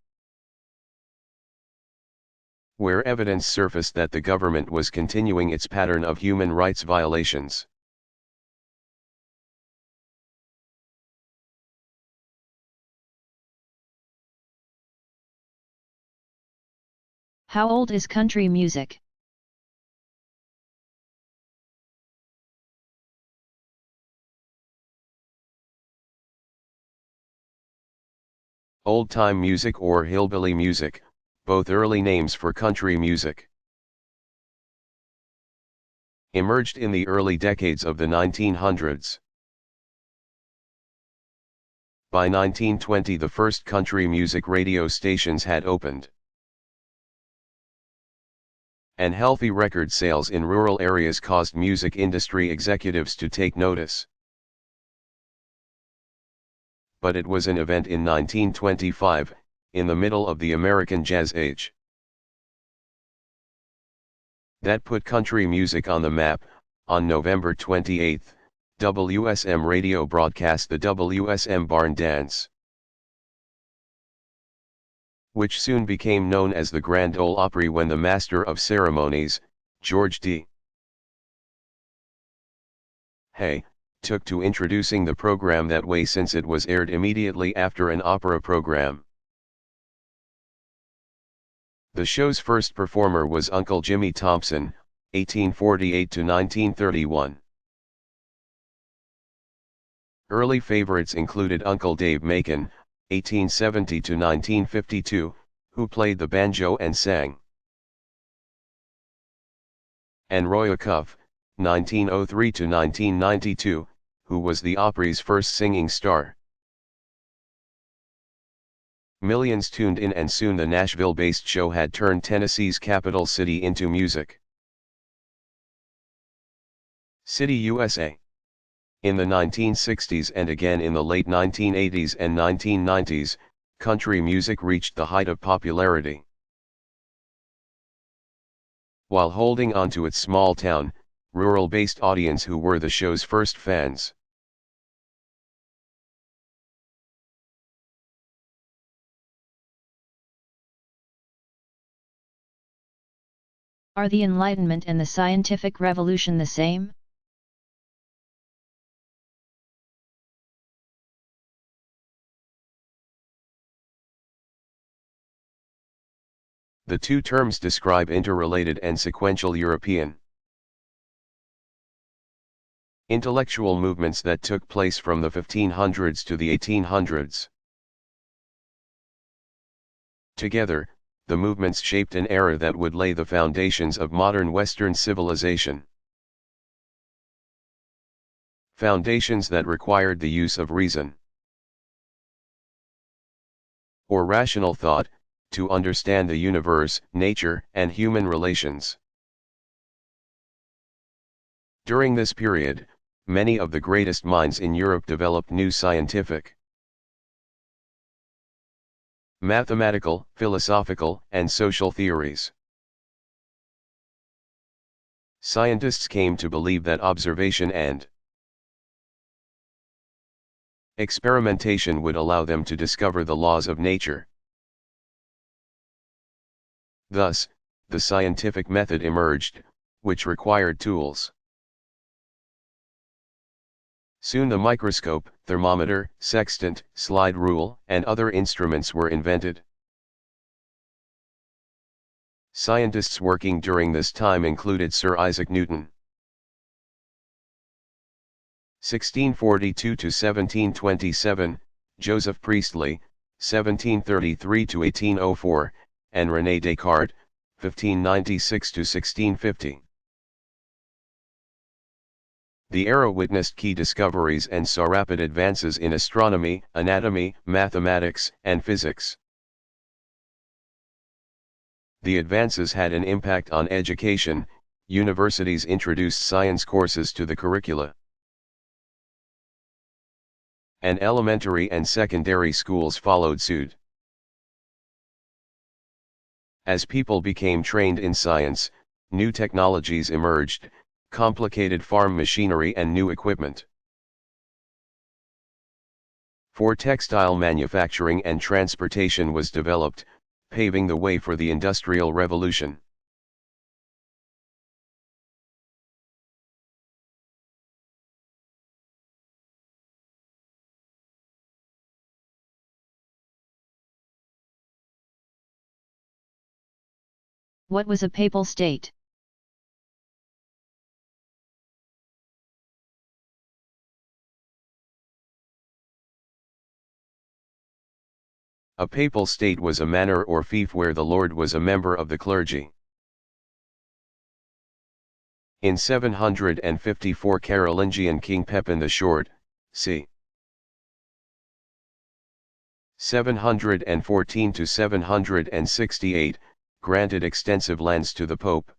where evidence surfaced that the government was continuing its pattern of human rights violations. How old is country music? Old-time music or hillbilly music, both early names for country music, emerged in the early decades of the 1900s. By 1920, the first country music radio stations had opened, and healthy record sales in rural areas caused music industry executives to take notice. But it was an event in 1925, in the middle of the American Jazz Age, that put country music on the map. On November 28, WSM Radio broadcast the WSM Barn Dance, which soon became known as the Grand Ole Opry, when the Master of Ceremonies, George D. Hay, took to introducing the program that way, since it was aired immediately after an opera program. The show's first performer was Uncle Jimmy Thompson, 1848 to 1931. Early favorites included Uncle Dave Macon, 1870 to 1952, who played the banjo and sang, and Roy Acuff, 1903 to 1992, who was the Opry's first singing star. Millions tuned in, and soon the Nashville-based show had turned Tennessee's capital city into Music City, USA. In the 1960s and again in the late 1980s and 1990s, country music reached the height of popularity. While holding on to its small-town, rural-based audience who were the show's first fans. Are the Enlightenment and the scientific revolution the same? The two terms describe interrelated and sequential European intellectual movements that took place from the 1500s to the 1800s. Together, the movements shaped an era that would lay the foundations of modern Western civilization. Foundations that required the use of reason, or rational thought, to understand the universe, nature, and human relations. During this period, many of the greatest minds in Europe developed new scientific, mathematical, philosophical, and social theories. Scientists came to believe that observation and experimentation would allow them to discover the laws of nature. Thus, the scientific method emerged, which required tools. Soon the microscope, thermometer, sextant, slide rule, and other instruments were invented. Scientists working during this time included Sir Isaac Newton (1642 to 1727), Joseph Priestley (1733 to 1804), and René Descartes (1596 to 1650). The era witnessed key discoveries and saw rapid advances in astronomy, anatomy, mathematics, and physics. The advances had an impact on education. Universities introduced science courses to the curricula, and elementary and secondary schools followed suit. As people became trained in science, new technologies emerged, complicated farm machinery and new equipment for textile manufacturing and transportation was developed, paving the way for the Industrial Revolution. What was a papal state? A papal state was a manor or fief where the lord was a member of the clergy. In 754 Carolingian King Pepin the Short, c. 714 to 768, granted extensive lands to the Pope.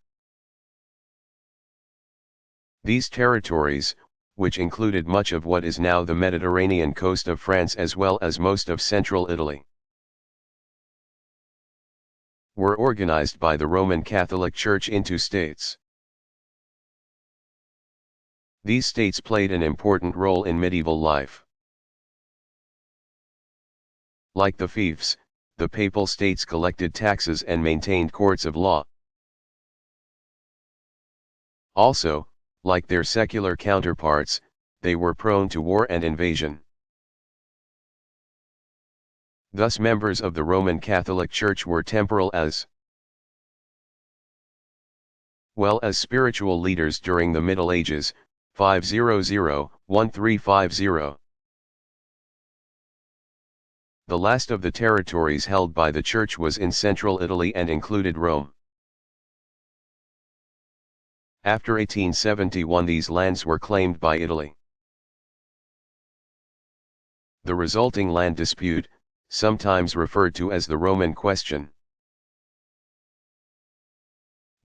These territories, which included much of what is now the Mediterranean coast of France as well as most of central Italy, were organized by the Roman Catholic Church into states. These states played an important role in medieval life. Like the fiefs, the papal states collected taxes and maintained courts of law. Also, like their secular counterparts, they were prone to war and invasion. Thus members of the Roman Catholic Church were temporal as well as spiritual leaders during the Middle Ages, 500-1350. The last of the territories held by the Church was in central Italy and included Rome. After 1871 these lands were claimed by Italy. The resulting land dispute, sometimes referred to as the Roman Question,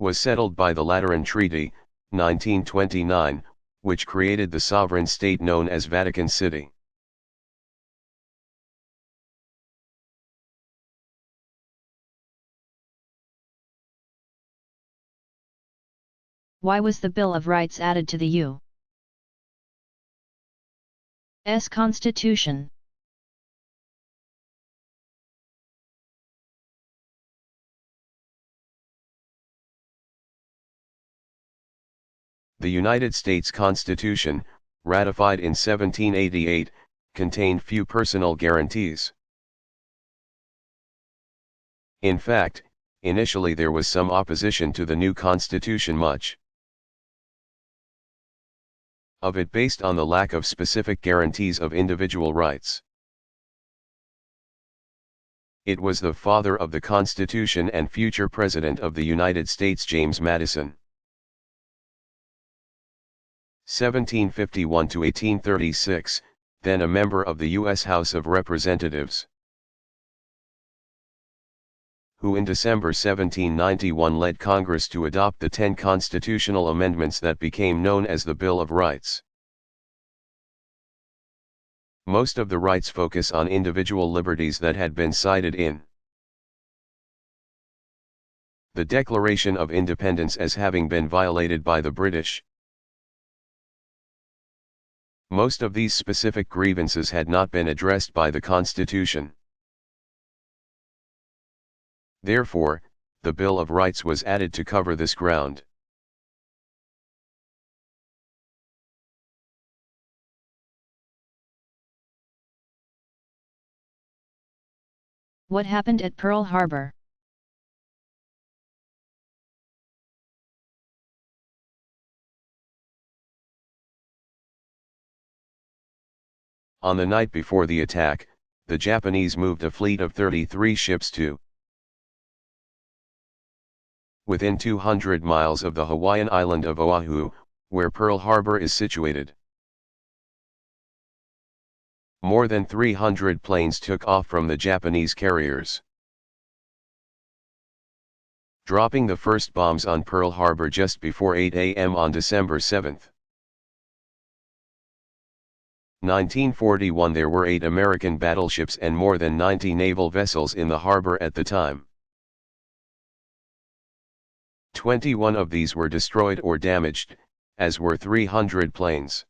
was settled by the Lateran Treaty, 1929, which created the sovereign state known as Vatican City. Why was the Bill of Rights added to the U.S. Constitution? The United States Constitution, ratified in 1788, contained few personal guarantees. In fact, initially there was some opposition to the new Constitution, much of it based on the lack of specific guarantees of individual rights. It was the father of the Constitution and future President of the United States, James Madison, 1751 to 1836, then a member of the U.S. House of Representatives, who in December 1791 led Congress to adopt the 10 constitutional amendments that became known as the Bill of Rights. Most of the rights focus on individual liberties that had been cited in the Declaration of Independence as having been violated by the British. Most of these specific grievances had not been addressed by the Constitution. Therefore, the Bill of Rights was added to cover this ground. What happened at Pearl Harbor? On the night before the attack, the Japanese moved a fleet of 33 ships to within 200 miles of the Hawaiian island of Oahu, where Pearl Harbor is situated. More than 300 planes took off from the Japanese carriers, dropping the first bombs on Pearl Harbor just before 8 a.m. on December 7. 1941. There were 8 American battleships and more than 90 naval vessels in the harbor at the time. 21 of these were destroyed or damaged, as were 300 planes.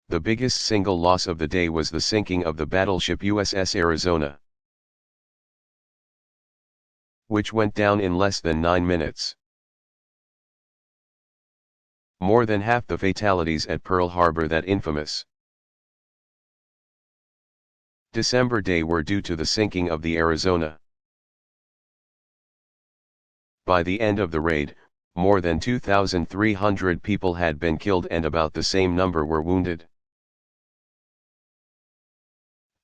The biggest single loss of the day was the sinking of the battleship USS Arizona, which went down in less than 9 minutes. More than half the fatalities at Pearl Harbor that infamous December day were due to the sinking of the Arizona. By the end of the raid, more than 2,300 people had been killed and about the same number were wounded.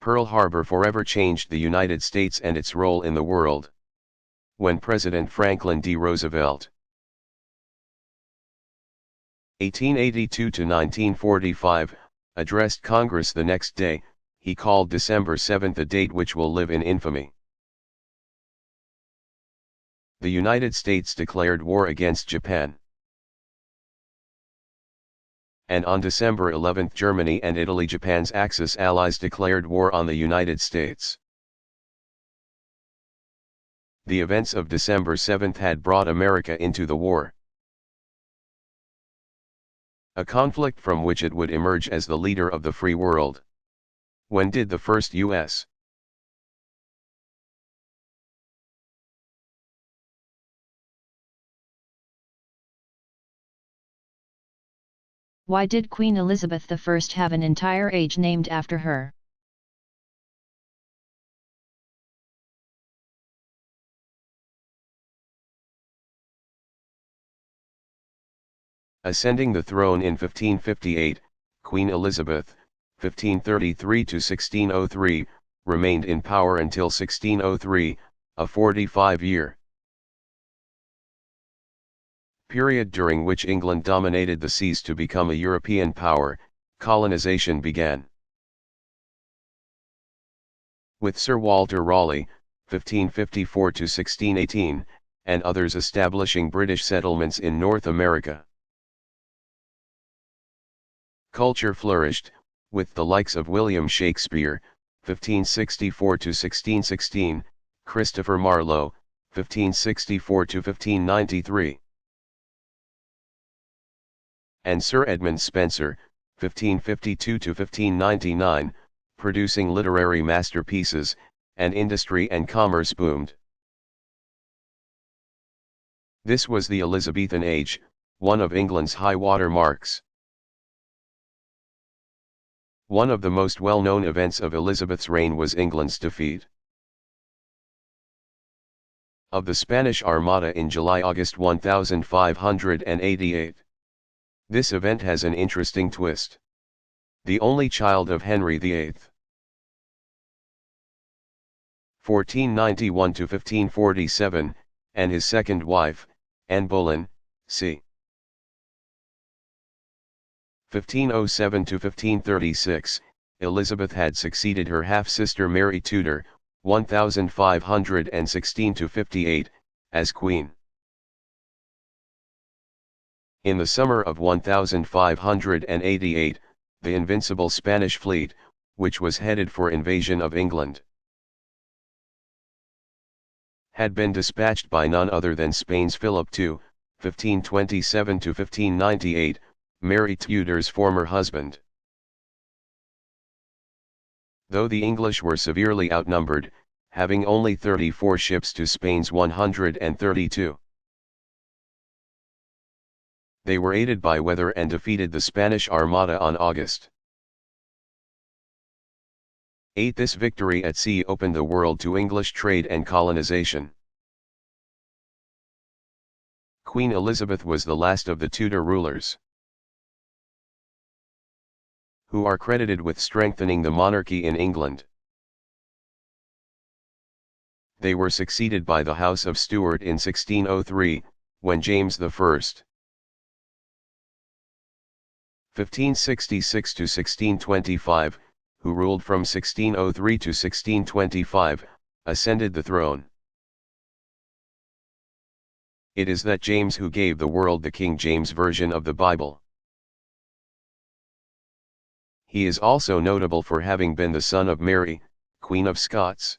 Pearl Harbor forever changed the United States and its role in the world. When President Franklin D. Roosevelt 1882 to 1945, addressed Congress the next day, he called December 7 a date which will live in infamy. The United States declared war against Japan. And on December 11 Germany and Italy, Japan's Axis allies, declared war on the United States. The events of December 7 had brought America into the war, a conflict from which it would emerge as the leader of the free world. When did the first U.S. Why did Queen Elizabeth I have an entire age named after her? Ascending the throne in 1558, Queen Elizabeth, 1533 to 1603, remained in power until 1603, a 45-year period during which England dominated the seas. To become a European power, colonization began. With Sir Walter Raleigh, 1554 to 1618, and others establishing British settlements in North America. Culture flourished, with the likes of William Shakespeare, 1564 to 1616, Christopher Marlowe, 1564 to 1593. And Sir Edmund Spenser, 1552 to 1599, producing literary masterpieces, and industry and commerce boomed. This was the Elizabethan age, one of England's high water marks. One of the most well-known events of Elizabeth's reign was England's defeat of the Spanish Armada in July-August 1588. This event has an interesting twist. The only child of Henry VIII, 1491 to 1547, and his second wife, Anne Boleyn, c. 1507 to 1536, Elizabeth had succeeded her half-sister Mary Tudor, 1516–58, as queen. In the summer of 1588, the invincible Spanish fleet, which was headed for invasion of England, had been dispatched by none other than Spain's Philip II, 1527–1598, Mary Tudor's former husband. Though the English were severely outnumbered, having only 34 ships to Spain's 132, they were aided by weather and defeated the Spanish Armada on August 8. This victory at sea opened the world to English trade and colonization. Queen Elizabeth was the last of the Tudor rulers who are credited with strengthening the monarchy in England. They were succeeded by the House of Stuart in 1603, when James I, 1566–1625, who ruled from 1603 to 1625, ascended the throne. It is that James who gave the world the King James Version of the Bible. He is also notable for having been the son of Mary, Queen of Scots.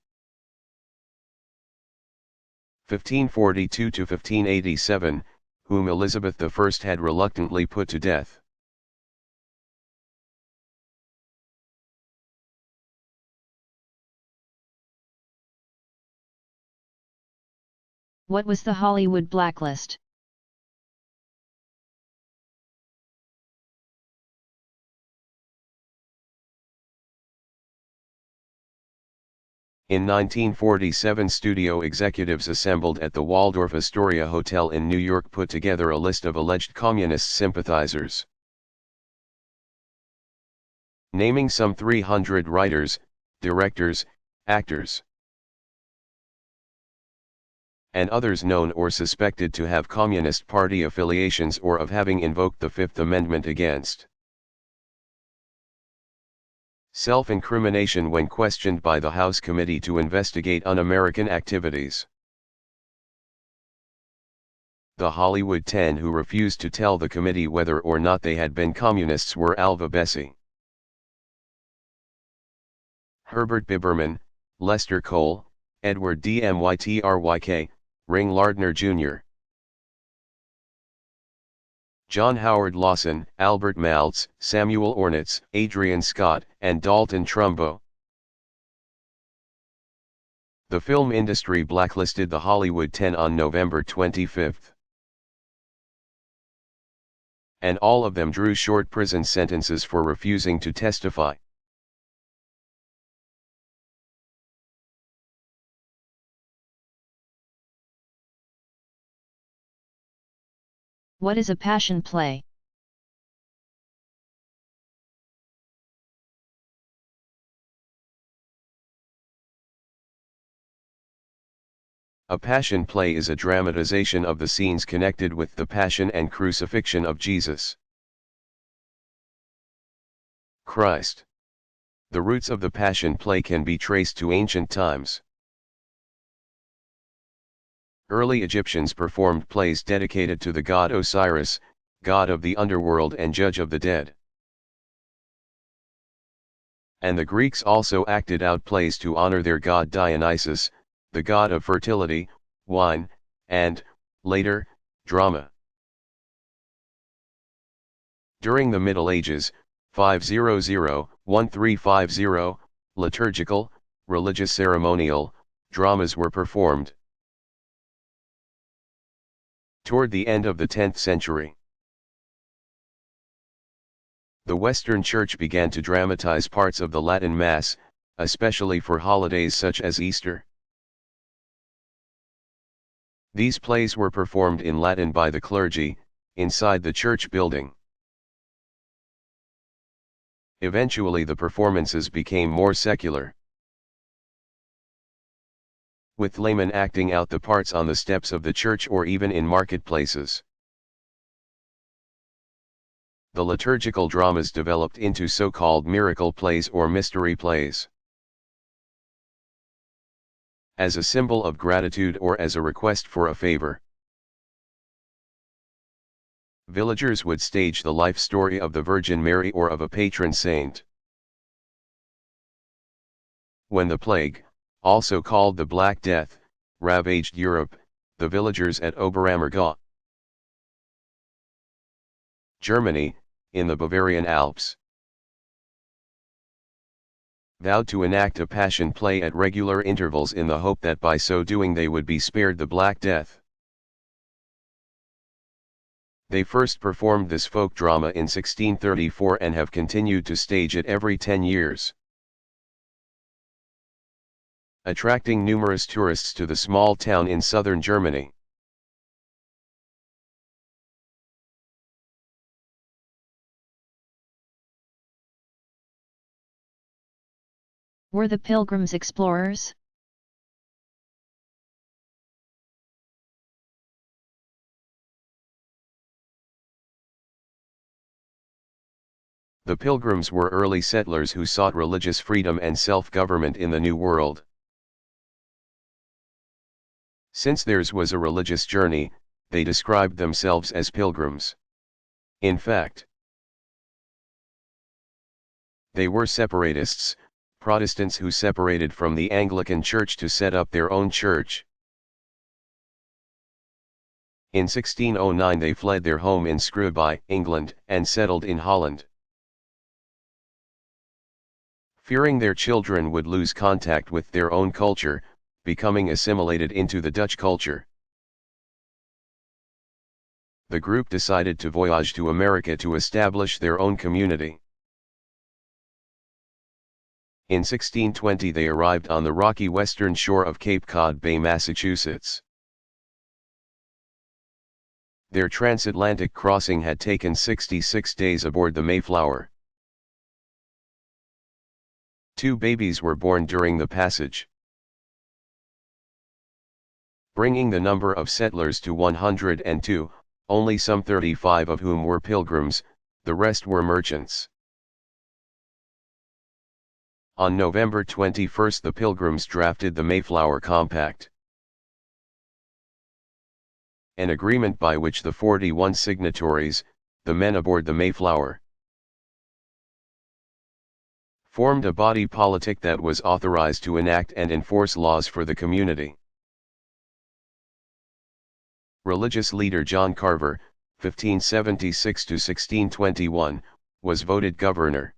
1542–1587, whom Elizabeth I had reluctantly put to death. What was the Hollywood blacklist? In 1947, studio executives assembled at the Waldorf Astoria Hotel in New York put together a list of alleged communist sympathizers, naming some 300 writers, directors, actors, and others known or suspected to have Communist Party affiliations or of having invoked the Fifth Amendment against self-incrimination when questioned by the House Committee to investigate un-American activities. The Hollywood 10 who refused to tell the committee whether or not they had been communists were Alva Bessie, Herbert Biberman, Lester Cole, Edward Dmytryk, Ring Lardner Jr., John Howard Lawson, Albert Maltz, Samuel Ornitz, Adrian Scott, and Dalton Trumbo. The film industry blacklisted the Hollywood 10 on November 25. And all of them drew short prison sentences for refusing to testify. What is a passion play? A passion play is a dramatization of the scenes connected with the passion and crucifixion of Jesus Christ. The roots of the passion play can be traced to ancient times. Early Egyptians performed plays dedicated to the god Osiris, god of the underworld and judge of the dead. And the Greeks also acted out plays to honor their god Dionysus, the god of fertility, wine, and, later, drama. During the Middle Ages, 500–1350, liturgical, religious ceremonial, dramas were performed. Toward the end of the 10th century, the Western Church began to dramatize parts of the Latin Mass, especially for holidays such as Easter. These plays were performed in Latin by the clergy, inside the church building. Eventually the performances became more secular, with laymen acting out the parts on the steps of the church or even in marketplaces. The liturgical dramas developed into so-called miracle plays or mystery plays. as a symbol of gratitude or as a request for a favor. Villagers would stage the life story of the Virgin Mary or of a patron saint. When the plague, also called the Black Death, ravaged Europe, the villagers at Oberammergau, Germany, in the Bavarian Alps, vowed to enact a passion play at regular intervals in the hope that by so doing they would be spared the Black Death. They first performed this folk drama in 1634 and have continued to stage it every 10 years. Attracting numerous tourists to the small town in southern Germany. Were the pilgrims explorers? The pilgrims were early settlers who sought religious freedom and self-government in the New World. Since theirs was a religious journey, they described themselves as pilgrims. In fact, they were separatists, Protestants who separated from the Anglican Church to set up their own church. In 1609 they fled their home in Intrebari, England, and settled in Holland. Fearing their children would lose contact with their own culture, becoming assimilated into the Dutch culture, the group decided to voyage to America to establish their own community. In 1620 they arrived on the rocky western shore of Cape Cod Bay, Massachusetts. Their transatlantic crossing had taken 66 days aboard the Mayflower. 2 babies were born during the passage, bringing the number of settlers to 102, only some 35 of whom were pilgrims, the rest were merchants. On November 21 the Pilgrims drafted the Mayflower Compact, an agreement by which the 41 signatories, the men aboard the Mayflower, formed a body politic that was authorized to enact and enforce laws for the community. Religious leader John Carver, 1576–1621, was voted governor.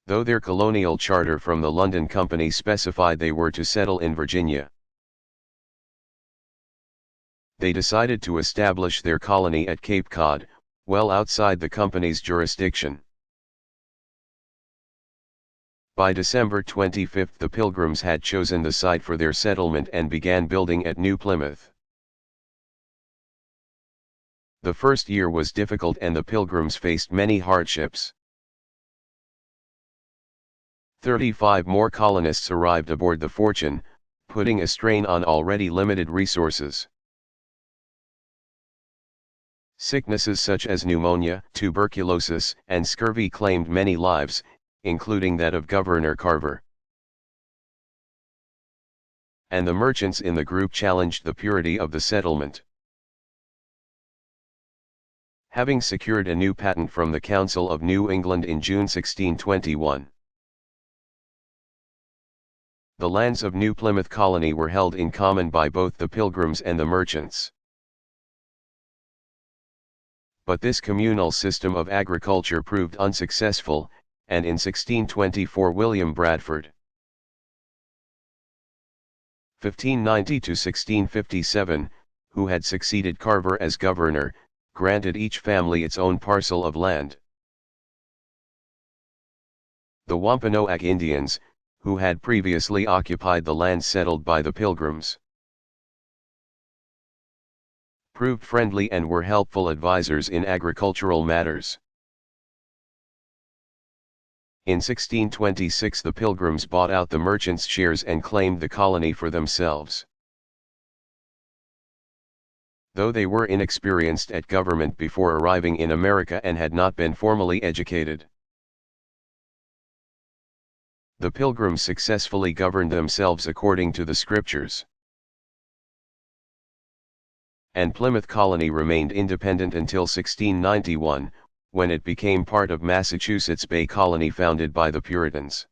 Though their colonial charter from the London Company specified they were to settle in Virginia, they decided to establish their colony at Cape Cod, well outside the company's jurisdiction. By December 25 the Pilgrims had chosen the site for their settlement and began building at New Plymouth. The first year was difficult and the Pilgrims faced many hardships. 35 more colonists arrived aboard the Fortune, putting a strain on already limited resources. Sicknesses such as pneumonia, tuberculosis, and scurvy claimed many lives, including that of Governor Carver. And the merchants in the group challenged the purity of the settlement. Having secured a new patent from the Council of New England in June 1621, the lands of New Plymouth Colony were held in common by both the Pilgrims and the merchants. But this communal system of agriculture proved unsuccessful, and in 1624 William Bradford (1590–1657), who had succeeded Carver as governor, granted each family its own parcel of land. The Wampanoag Indians, who had previously occupied the land settled by the Pilgrims, proved friendly and were helpful advisors in agricultural matters. In 1626 the Pilgrims bought out the merchants' shares and claimed the colony for themselves. Though they were inexperienced at government before arriving in America and had not been formally educated, the Pilgrims successfully governed themselves according to the Scriptures. And Plymouth Colony remained independent until 1691, when it became part of Massachusetts Bay Colony founded by the Puritans.